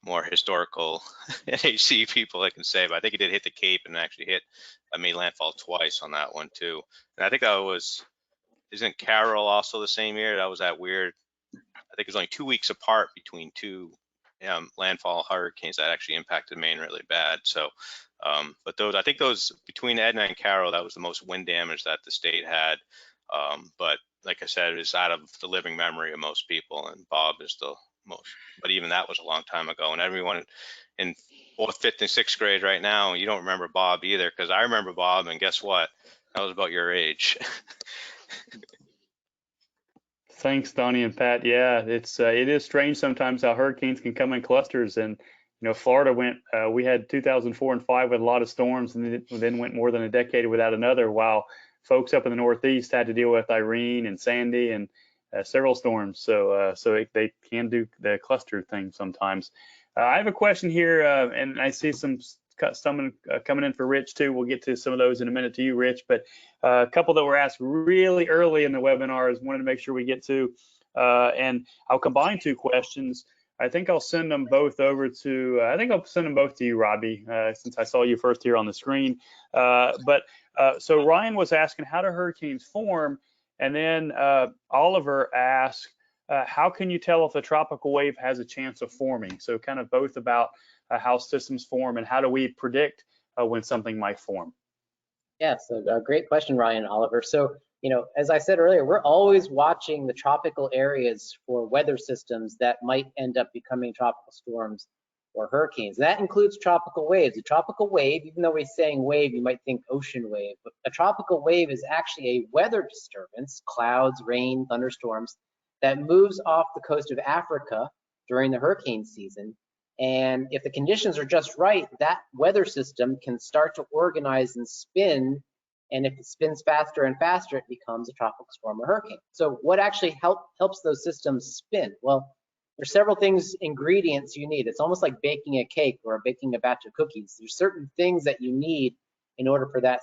more historical NHC people I can say, but I think it did hit the Cape and actually made landfall twice on that one too. And I think that was, isn't Carol also the same year? That was that weird, I think it was only 2 weeks apart between two landfall hurricanes that actually impacted Maine really bad. So, but those, I think those between Edna and Carol, that was the most wind damage that the state had. But like I said, it's out of the living memory of most people, and Bob is the most. But even that was a long time ago, and everyone in fourth, fifth, and sixth grade right now, you don't remember Bob either, because I remember Bob, and guess what? That was about your age. Thanks, Donny and Pat. Yeah, it is strange sometimes how hurricanes can come in clusters. And Florida went. We had 2004 and 5 with a lot of storms, and then went more than a decade without another. While folks up in the Northeast had to deal with Irene and Sandy and several storms. So they can do the cluster thing sometimes. I have a question here, and I see some coming in for Rich too. We'll get to some of those in a minute to you, Rich, but a couple that were asked really early in the webinars, wanted to make sure we get to, and I'll combine two questions. I think I'll send them both over to, I think I'll send them both to you, Robbie, since I saw you first here on the screen. So Ryan was asking, how do hurricanes form? And then Oliver asked, how can you tell if a tropical wave has a chance of forming? So kind of both about how systems form and how do we predict when something might form? Yeah, so a great question, Ryan and Oliver. So, as I said earlier, we're always watching the tropical areas for weather systems that might end up becoming tropical storms or hurricanes. That includes tropical waves. A tropical wave, even though we're saying wave, you might think ocean wave, but a tropical wave is actually a weather disturbance, clouds, rain, thunderstorms, that moves off the coast of Africa during the hurricane season. And if the conditions are just right, that weather system can start to organize and spin. And if it spins faster and faster, it becomes a tropical storm or hurricane. So what actually helps those systems spin? Well, there's several ingredients you need. It's almost like baking a cake or baking a batch of cookies. There's certain things that you need in order for that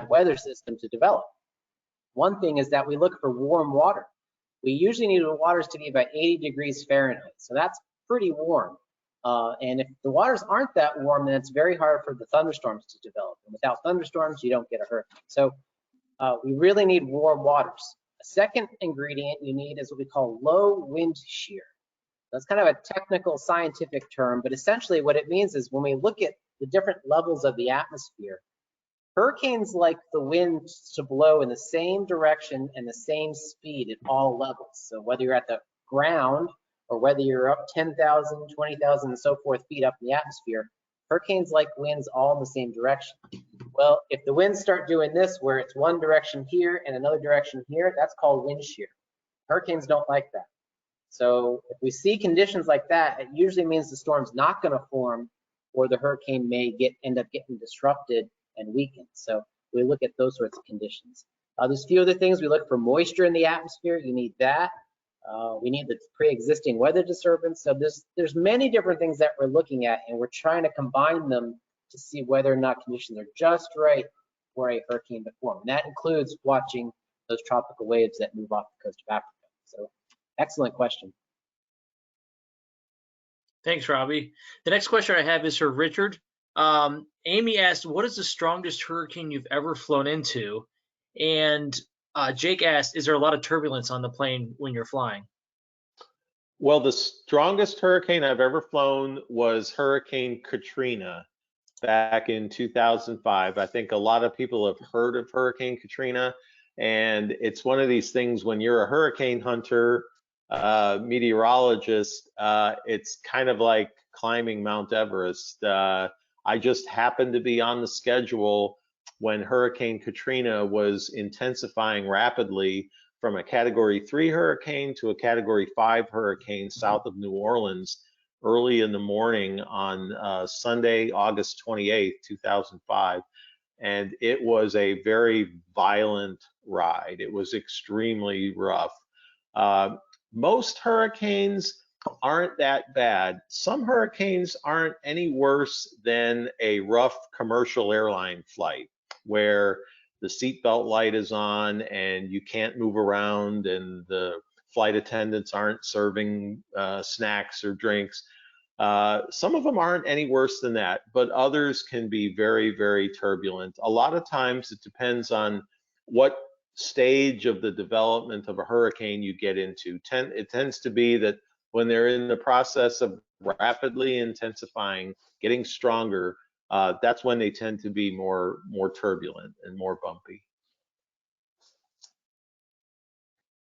weather system to develop. One thing is that we look for warm water. We usually need the waters to be about 80 degrees Fahrenheit. So that's pretty warm. And if the waters aren't that warm, then it's very hard for the thunderstorms to develop. And without thunderstorms, you don't get a hurricane. So we really need warm waters. A second ingredient you need is what we call low wind shear. That's kind of a technical scientific term, but essentially what it means is when we look at the different levels of the atmosphere, hurricanes like the wind to blow in the same direction and the same speed at all levels. So whether you're at the ground or whether you're up 10,000, 20,000, and so forth feet up in the atmosphere, hurricanes like winds all in the same direction. Well, if the winds start doing this, where it's one direction here and another direction here, that's called wind shear. Hurricanes don't like that. So if we see conditions like that, it usually means the storm's not going to form, or the hurricane may end up getting disrupted and weakened. So we look at those sorts of conditions. There's a few other things. We look for moisture in the atmosphere. You need that. We need the pre-existing weather disturbance. So there's many different things that we're looking at, and we're trying to combine them to see whether or not conditions are just right for a hurricane to form. And that includes watching those tropical waves that move off the coast of Africa. So excellent question. Thanks, Robbie. The next question I have is for Richard. Amy asked, what is the strongest hurricane you've ever flown into? And Jake asked, is there a lot of turbulence on the plane when you're flying? Well, the strongest hurricane I've ever flown was Hurricane Katrina back in 2005. I think a lot of people have heard of Hurricane Katrina, and it's one of these things when you're a hurricane hunter, meteorologist, it's kind of like climbing Mount Everest. I just happened to be on the schedule when Hurricane Katrina was intensifying rapidly from a Category 3 hurricane to a Category 5 hurricane south of New Orleans early in the morning on Sunday, August 28th, 2005. And it was a very violent ride. It was extremely rough. Most hurricanes aren't that bad. Some hurricanes aren't any worse than a rough commercial airline flight where the seatbelt light is on and you can't move around and the flight attendants aren't serving snacks or drinks. Some of them aren't any worse than that, but others can be very, very turbulent. A lot of times it depends on what stage of the development of a hurricane you get into. It tends to be that when they're in the process of rapidly intensifying, getting stronger, that's when they tend to be more turbulent and more bumpy.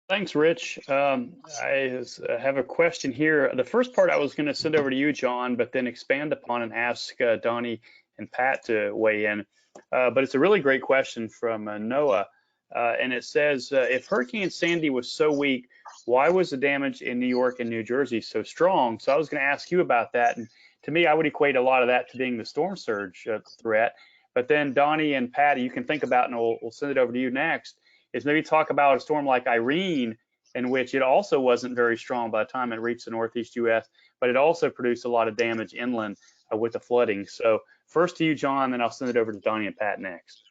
Thanks, Rich. I have a question here. The first part I was going to send over to you, John, but then expand upon and ask Donny and Pat to weigh in. But it's a really great question from NOAA. And it says, if Hurricane Sandy was so weak, why was the damage in New York and New Jersey so strong? So I was going to ask you about that. And to me, I would equate a lot of that to being the storm surge threat. But then Donny and Patty, you can think about, and we'll send it over to you next, is maybe talk about a storm like Irene, in which it also wasn't very strong by the time it reached the Northeast U.S., but it also produced a lot of damage inland with the flooding. So first to you, John, then I'll send it over to Donny and Pat next.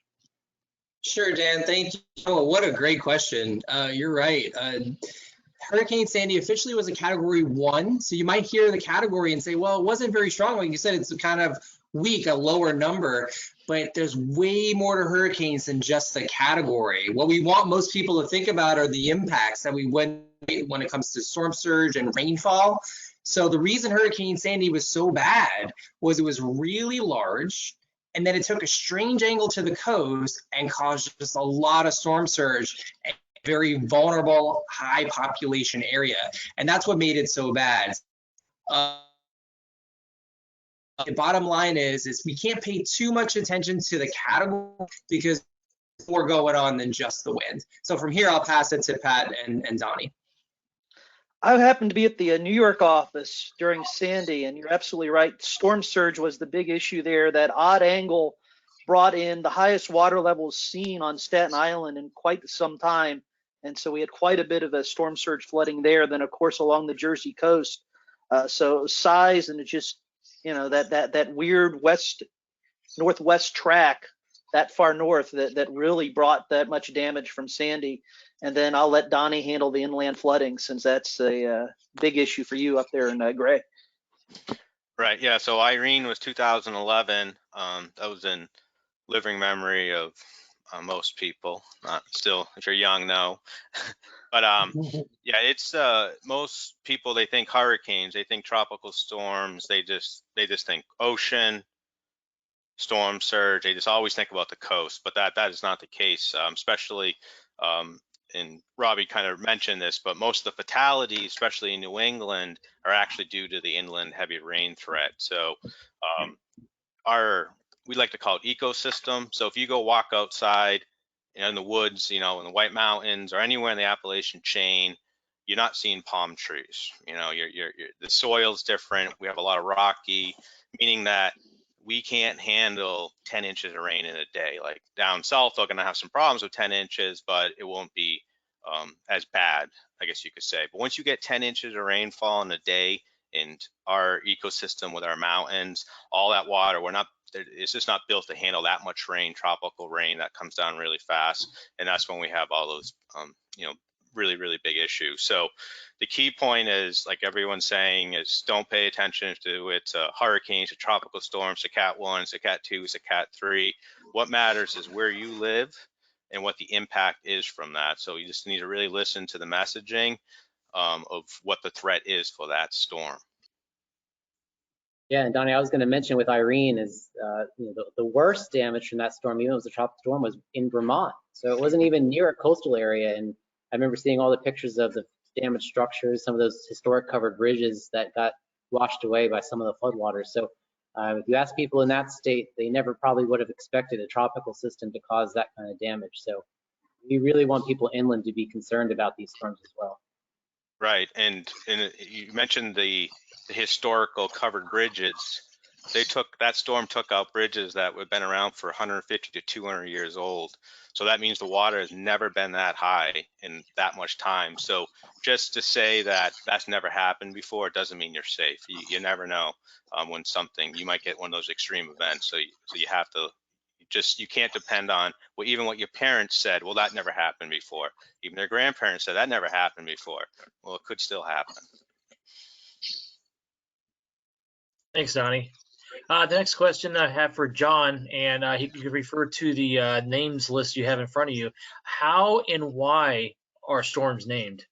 Sure, Dan, thank you. Oh, what a great question. You're right. Hurricane Sandy officially was a Category 1, so you might hear the category and say, well, it wasn't very strong. Like you said, it's kind of weak, a lower number, but there's way more to hurricanes than just the category. What we want most people to think about are the impacts that we when it comes to storm surge and rainfall. So the reason Hurricane Sandy was so bad was it was really large, and then it took a strange angle to the coast and caused just a lot of storm surge, a very vulnerable, high population area. And that's what made it so bad. The bottom line is we can't pay too much attention to the category because there's more going on than just the wind. So from here, I'll pass it to Pat and Donny. I happened to be at the New York office during Sandy, and you're absolutely right. Storm surge was the big issue there. That odd angle brought in the highest water levels seen on Staten Island in quite some time. And so we had quite a bit of a storm surge flooding there. Then, of course, along the Jersey coast. So size, and it just, you know, that weird northwest track that far north that really brought that much damage from Sandy. And then I'll let Donny handle the inland flooding, since that's a big issue for you up there in Gray. Right. Yeah. So Irene was 2011. That was in living memory of most people. Not still, if you're young, no. But yeah, it's most people, they think hurricanes, they think tropical storms, they just think ocean, storm surge. They just always think about the coast, but that is not the case, especially. And Robbie kind of mentioned this, but most of the fatalities, especially in New England, are actually due to the inland heavy rain threat. So we like to call it ecosystem. So if you go walk outside in the woods, in the White Mountains or anywhere in the Appalachian chain, you're not seeing palm trees. The soil's different. We have a lot of rocky, meaning that we can't handle 10 inches of rain in a day. Like down south, they're going to have some problems with 10 inches, but it won't be as bad, I guess you could say. But once you get 10 inches of rainfall in a day in our ecosystem with our mountains, all that water, it's just not built to handle that much rain, tropical rain that comes down really fast. And that's when we have all those, really, really big issues. So the key point is, like everyone's saying, is don't pay attention to it's hurricanes, to tropical storms, to Cat 1s, to Cat 2s, to Cat 3. What matters is where you live and what the impact is from that. So you just need to really listen to the messaging of what the threat is for that storm. Yeah, and Donny, I was going to mention with Irene is the worst damage from that storm, even though it was a tropical storm, was in Vermont. So it wasn't even near a coastal area. And I remember seeing all the pictures of the damaged structures, some of those historic covered bridges that got washed away by some of the floodwaters. So if you ask people in that state, they never probably would have expected a tropical system to cause that kind of damage. So we really want people inland to be concerned about these storms as well. Right, and you mentioned the historical covered bridges. that storm took out bridges that have been around for 150 to 200 years old. So that means the water has never been that high in that much time. So just to say that that's never happened before doesn't mean you're safe. You never know when you might get one of those extreme events. So you have to you can't depend on even what your parents said. Well, that never happened before. Even their grandparents said that never happened before. Well, it could still happen. Thanks, Donnie. The next question I have for John, and you can refer to the names list you have in front of you. How and why are storms named?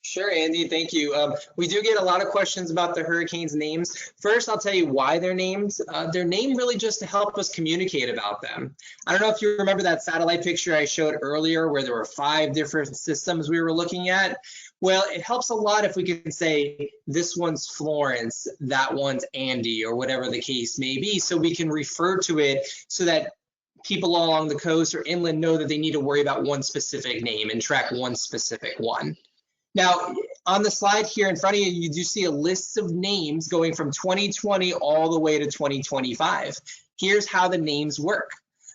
Sure, Andy, thank you. We do get a lot of questions about the hurricanes' names. First, I'll tell you why they're named. They're named really just to help us communicate about them. I don't know if you remember that satellite picture I showed earlier where there were 5 different systems we were looking at. Well, it helps a lot if we can say this one's Florence, that one's Andy, or whatever the case may be, so we can refer to it so that people along the coast or inland know that they need to worry about one specific name and track one specific one. Now, on the slide here in front of you, you do see a list of names going from 2020 all the way to 2025. Here's how the names work.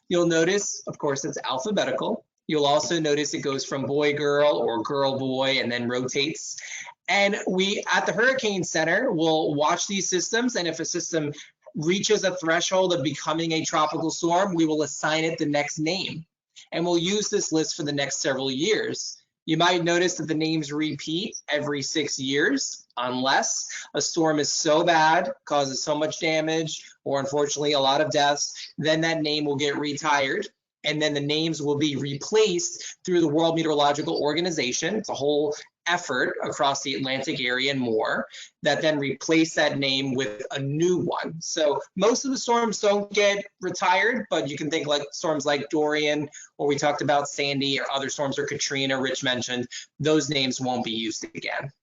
You'll notice, of course, it's alphabetical. You'll also notice it goes from boy, girl, or girl, boy, and then rotates. And we, at the Hurricane Center, will watch these systems, and if a system reaches a threshold of becoming a tropical storm, we will assign it the next name. And we'll use this list for the next several years. You might notice that the names repeat every 6 years, unless a storm is so bad, causes so much damage, or unfortunately a lot of deaths, then that name will get retired. And then the names will be replaced through the World Meteorological Organization. It's a whole effort across the Atlantic area and more that then replace that name with a new one. So most of the storms don't get retired, but you can think like storms like Dorian, or we talked about Sandy, or other storms, or Katrina, Rich mentioned, those names won't be used again.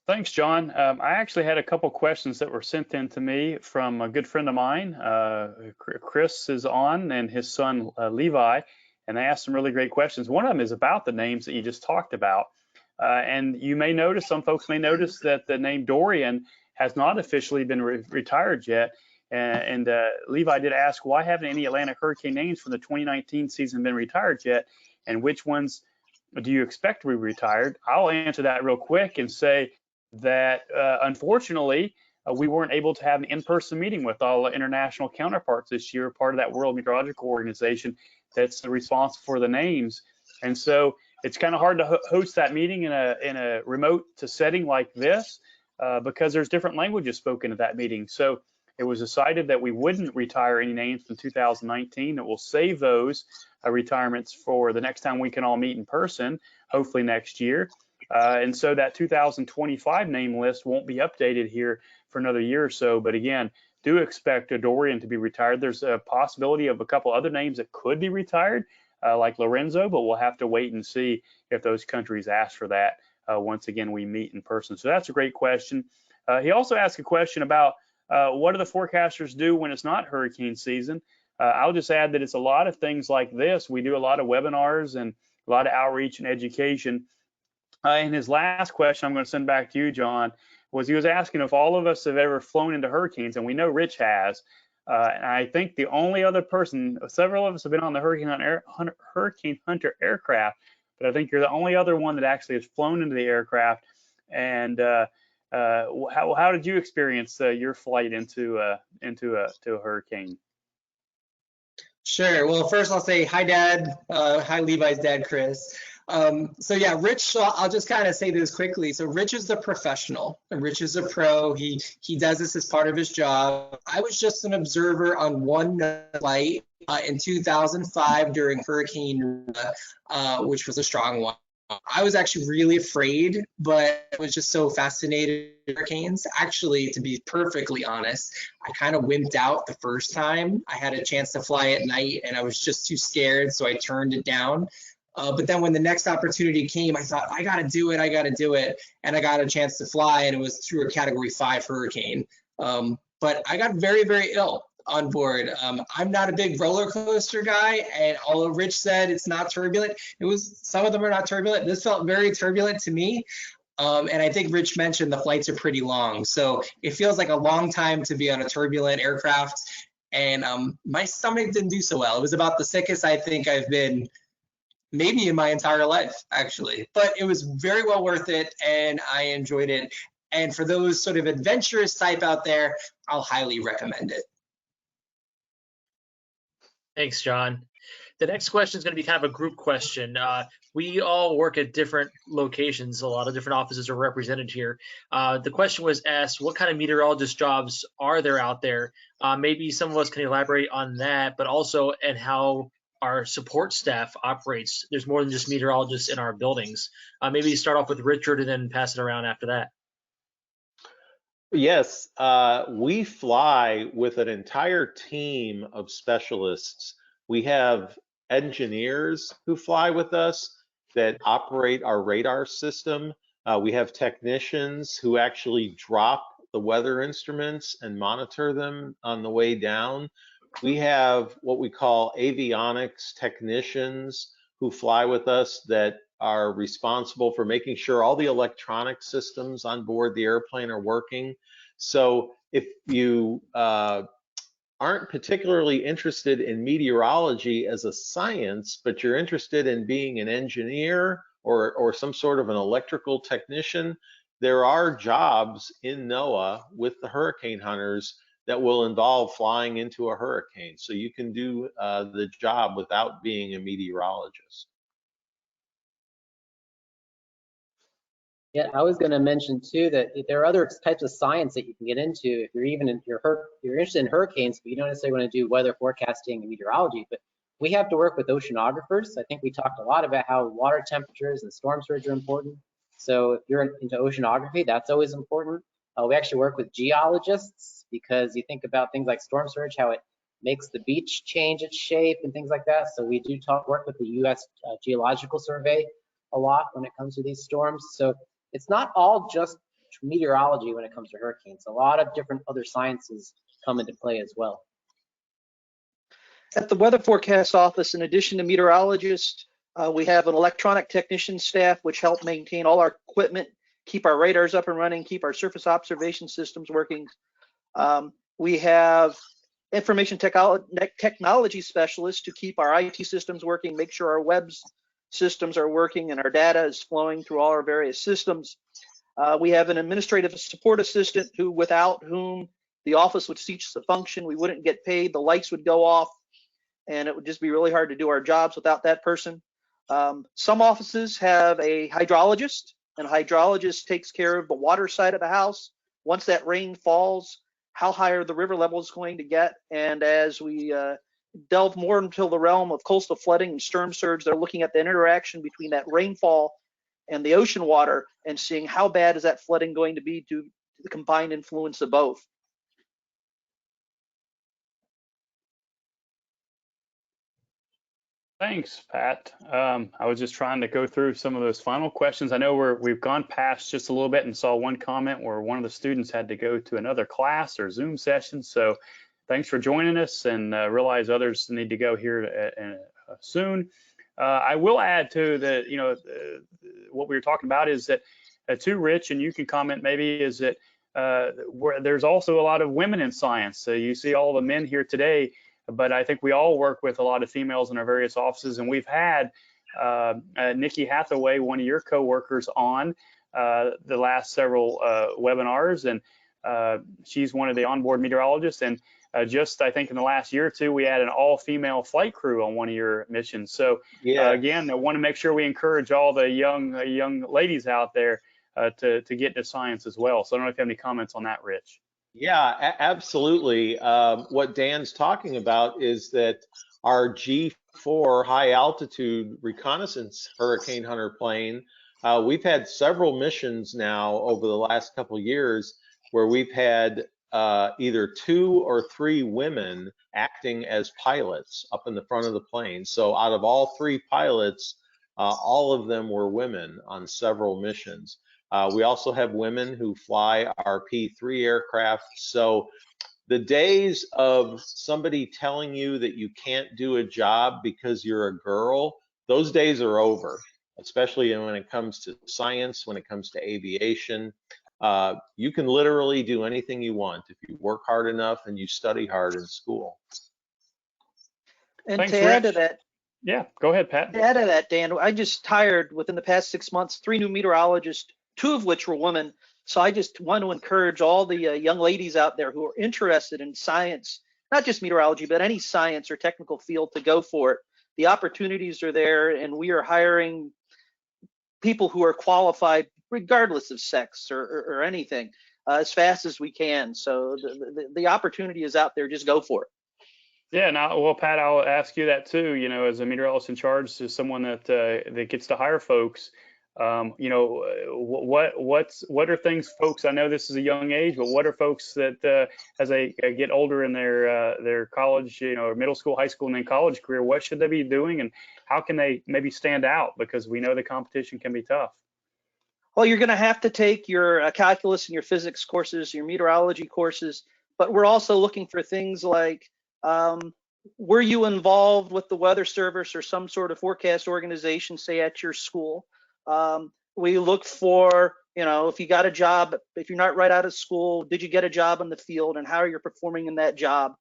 Thanks, John. I actually had a couple questions that were sent in to me from a good friend of mine. Chris is on, and his son Levi, and they asked some really great questions. One of them is about the names that you just talked about. And you may notice, some folks may notice that the name Dorian has not officially been retired yet. And Levi did ask, why haven't any Atlantic hurricane names from the 2019 season been retired yet? And which ones do you expect to be retired? I'll answer that real quick and say that unfortunately, we weren't able to have an in-person meeting with all international counterparts this year, part of that World Meteorological Organization that's responsible for the names. And so it's kind of hard to host that meeting in a remote setting like this because there's different languages spoken at that meeting. So it was decided that we wouldn't retire any names from 2019, that we'll save those retirements for the next time we can all meet in person, hopefully next year. And so that 2025 name list won't be updated here for another year or so. But again, do expect a Dorian to be retired. There's a possibility of a couple other names that could be retired, like Lorenzo, but we'll have to wait and see if those countries ask for that once again we meet in person. So that's a great question. He also asked a question about what do the forecasters do when it's not hurricane season? I'll just add that it's a lot of things like this. We do a lot of webinars and a lot of outreach and education. And his last question, I'm going to send back to you, John, was he was asking if all of us have ever flown into hurricanes, and we know Rich has. And I think the only other person, several of us have been on the Hurricane Hunter aircraft, but I think you're the only other one that actually has flown into the aircraft. And how did you experience your flight into a hurricane? Sure. Well, first I'll say hi, Dad. Hi, Levi's dad, Chris. So yeah, Rich, I'll just kind of say this quickly. So Rich is the professional, and Rich is a pro. He does this as part of his job. I was just an observer on one flight in 2005 during Hurricane Rhode, which was a strong one. I was actually really afraid, but I was just so fascinated with hurricanes. Actually, to be perfectly honest, I kind of wimped out the first time. I had a chance to fly at night, and I was just too scared, so I turned it down. But then when the next opportunity came, I thought, I got to do it. And I got a chance to fly, and it was through a Category 5 hurricane. But I got very, very ill on board. I'm not a big roller coaster guy, and although Rich said it's not turbulent, some of them are not turbulent. This felt very turbulent to me. And I think Rich mentioned the flights are pretty long. So it feels like a long time to be on a turbulent aircraft. And my stomach didn't do so well. It was about the sickest I think I've been maybe in my entire life, actually. But it was very well worth it, and I enjoyed it. And for those sort of adventurous type out there, I'll highly recommend it. Thanks, John. The next question is going to be kind of a group question. We all work at different locations. A lot of different offices are represented here. The question was asked, what kind of meteorologist jobs are there out there? Maybe some of us can elaborate on that, but also and how our support staff operates. There's more than just meteorologists in our buildings. Maybe start off with Richard and then pass it around after that. Yes, we fly with an entire team of specialists. We have engineers who fly with us that operate our radar system. We have technicians who actually drop the weather instruments and monitor them on the way down. We have what we call avionics technicians who fly with us that are responsible for making sure all the electronic systems on board the airplane are working. So if you aren't particularly interested in meteorology as a science, but you're interested in being an engineer or some sort of an electrical technician, there are jobs in NOAA with the hurricane hunters that will involve flying into a hurricane. So you can do the job without being a meteorologist. Yeah, I was going to mention too that there are other types of science that you can get into if you're even in, you're interested in hurricanes, but you don't necessarily want to do weather forecasting and meteorology. But we have to work with oceanographers. I think we talked a lot about how water temperatures and storm surge are important. So if you're into oceanography, that's always important. We actually work with geologists because you think about things like storm surge, how it makes the beach change its shape and things like that. So we do work with the U.S. Geological Survey a lot when it comes to these storms. So it's not all just meteorology when it comes to hurricanes. A lot of different other sciences come into play as well. At the weather forecast office, in addition to meteorologists, we have an electronic technician staff which help maintain all our equipment, keep our radars up and running, keep our surface observation systems working. We have information technology specialists to keep our IT systems working, make sure our web systems are working and our data is flowing through all our various systems. We have an administrative support assistant without whom the office would cease to function. We wouldn't get paid, the lights would go off, and it would just be really hard to do our jobs without that person. Some offices have a hydrologist, and a hydrologist takes care of the water side of the house. Once that rain falls, how high are the river levels going to get? And as we delve more into the realm of coastal flooding and storm surge, they're looking at the interaction between that rainfall and the ocean water and seeing how bad is that flooding going to be due to the combined influence of both. Thanks, Pat. I was just trying to go through some of those final questions. I know we've gone past just a little bit and saw one comment where one of the students had to go to another class or Zoom session. So thanks for joining us, and realize others need to go here soon. I will add too that, what we were talking about is that too, Rich, and you can comment maybe, is that there's also a lot of women in science. So you see all the men here today, but I think we all work with a lot of females in our various offices, and we've had Nikki Hathaway, one of your coworkers, on the last several webinars, and she's one of the onboard meteorologists. And just, I think in the last year or two, we had an all-female flight crew on one of your missions. So yeah. Again, I want to make sure we encourage all the young ladies out there to get into science as well. So I don't know if you have any comments on that, Rich. Yeah, absolutely. What Dan's talking about is that our G4 high altitude reconnaissance hurricane hunter plane, we've had several missions now over the last couple of years where we've had either 2 or 3 women acting as pilots up in the front of the plane. So out of all 3 pilots, all of them were women on several missions. We also have women who fly our P3 aircraft. So the days of somebody telling you that you can't do a job because you're a girl, those days are over. especially when it comes to science, when it comes to aviation. You can literally do anything you want if you work hard enough and you study hard in school. And Thanks, to add to Rich. that, Yeah, go ahead, Pat. to add to that, Dan, I just hired within the past 6 months 3 new meteorologists, 2 of which were women. So I just want to encourage all the young ladies out there who are interested in science, not just meteorology, but any science or technical field, to go for it. The opportunities are there, and we are hiring people who are qualified regardless of sex or anything as fast as we can. So the opportunity is out there. Just go for it. Yeah, now, well, Pat, I'll ask you that too. You know, as a meteorologist in charge, as someone that gets to hire folks, you know, what are things, folks? I know this is a young age, but what are folks that as they get older in their college, you know, middle school, high school, and then college career, what should they be doing, and how can they maybe stand out? Because we know the competition can be tough. Well, you're going to have to take your calculus and your physics courses, your meteorology courses, but we're also looking for things like, were you involved with the weather service or some sort of forecast organization, say at your school? We look for, you know, if you got a job, if you're not right out of school, did you get a job in the field, and how are you performing in that job?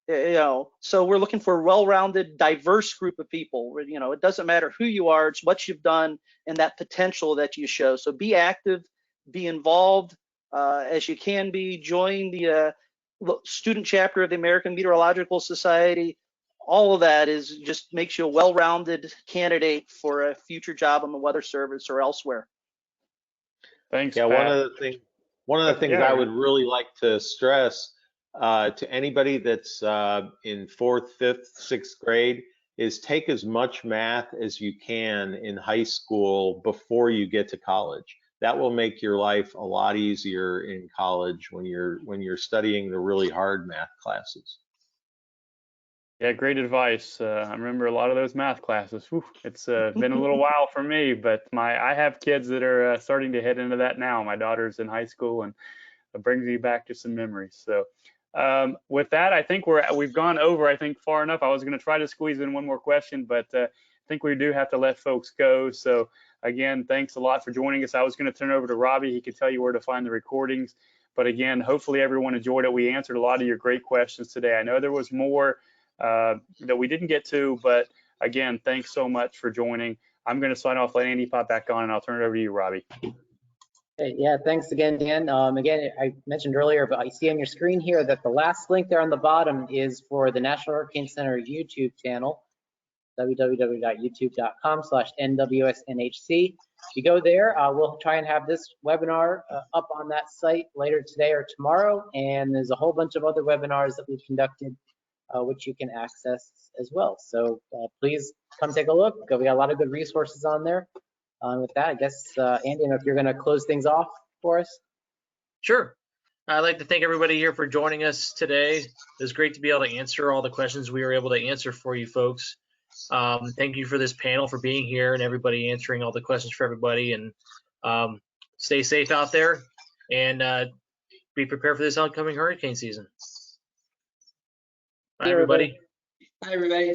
You know, so we're looking for a well-rounded, diverse group of people. You know, it doesn't matter who you are, it's what you've done and that potential that you show. So be active, be involved as you can be. Join the student chapter of the American Meteorological Society. All of that is just makes you a well-rounded candidate for a future job on the Weather Service or elsewhere. Thanks, Yeah, Pat. one of the things I would really like to stress to anybody that's in 4th, 5th, 6th grade is take as much math as you can in high school before you get to college. That will make your life a lot easier in college when you're studying the really hard math classes. Yeah, great advice. I remember a lot of those math classes. Whew, it's been a little while for me, but I have kids that are starting to head into that now. My daughter's in high school, and it brings me back to some memories. So with that, I think we've gone over, I think, far enough. I was going to try to squeeze in one more question, but I think we do have to let folks go. So again, thanks a lot for joining us. I was going to turn over to Robbie. He could tell you where to find the recordings. But again, hopefully everyone enjoyed it. We answered a lot of your great questions today. I know there was more that we didn't get to, but again, thanks so much for joining. I'm going to sign off, let Andy pop back on, and I'll turn it over to you, Robbie. Hey, yeah, thanks again, Dan. Again, I mentioned earlier, but I see on your screen here that the last link there on the bottom is for the National Hurricane Center YouTube channel, www.youtube.com/NWSNHC. If you go there, we'll try and have this webinar up on that site later today or tomorrow, and there's a whole bunch of other webinars that we've conducted which you can access as well. So please come take a look. We got a lot of good resources on there. With that, I guess, Andy, if you're going to close things off for us. Sure. I'd like to thank everybody here for joining us today. It was great to be able to answer all the questions we were able to answer for you folks. Thank you for this panel, for being here, and everybody answering all the questions for everybody. And stay safe out there, and be prepared for this oncoming hurricane season. Bye, everybody. Bye, everybody.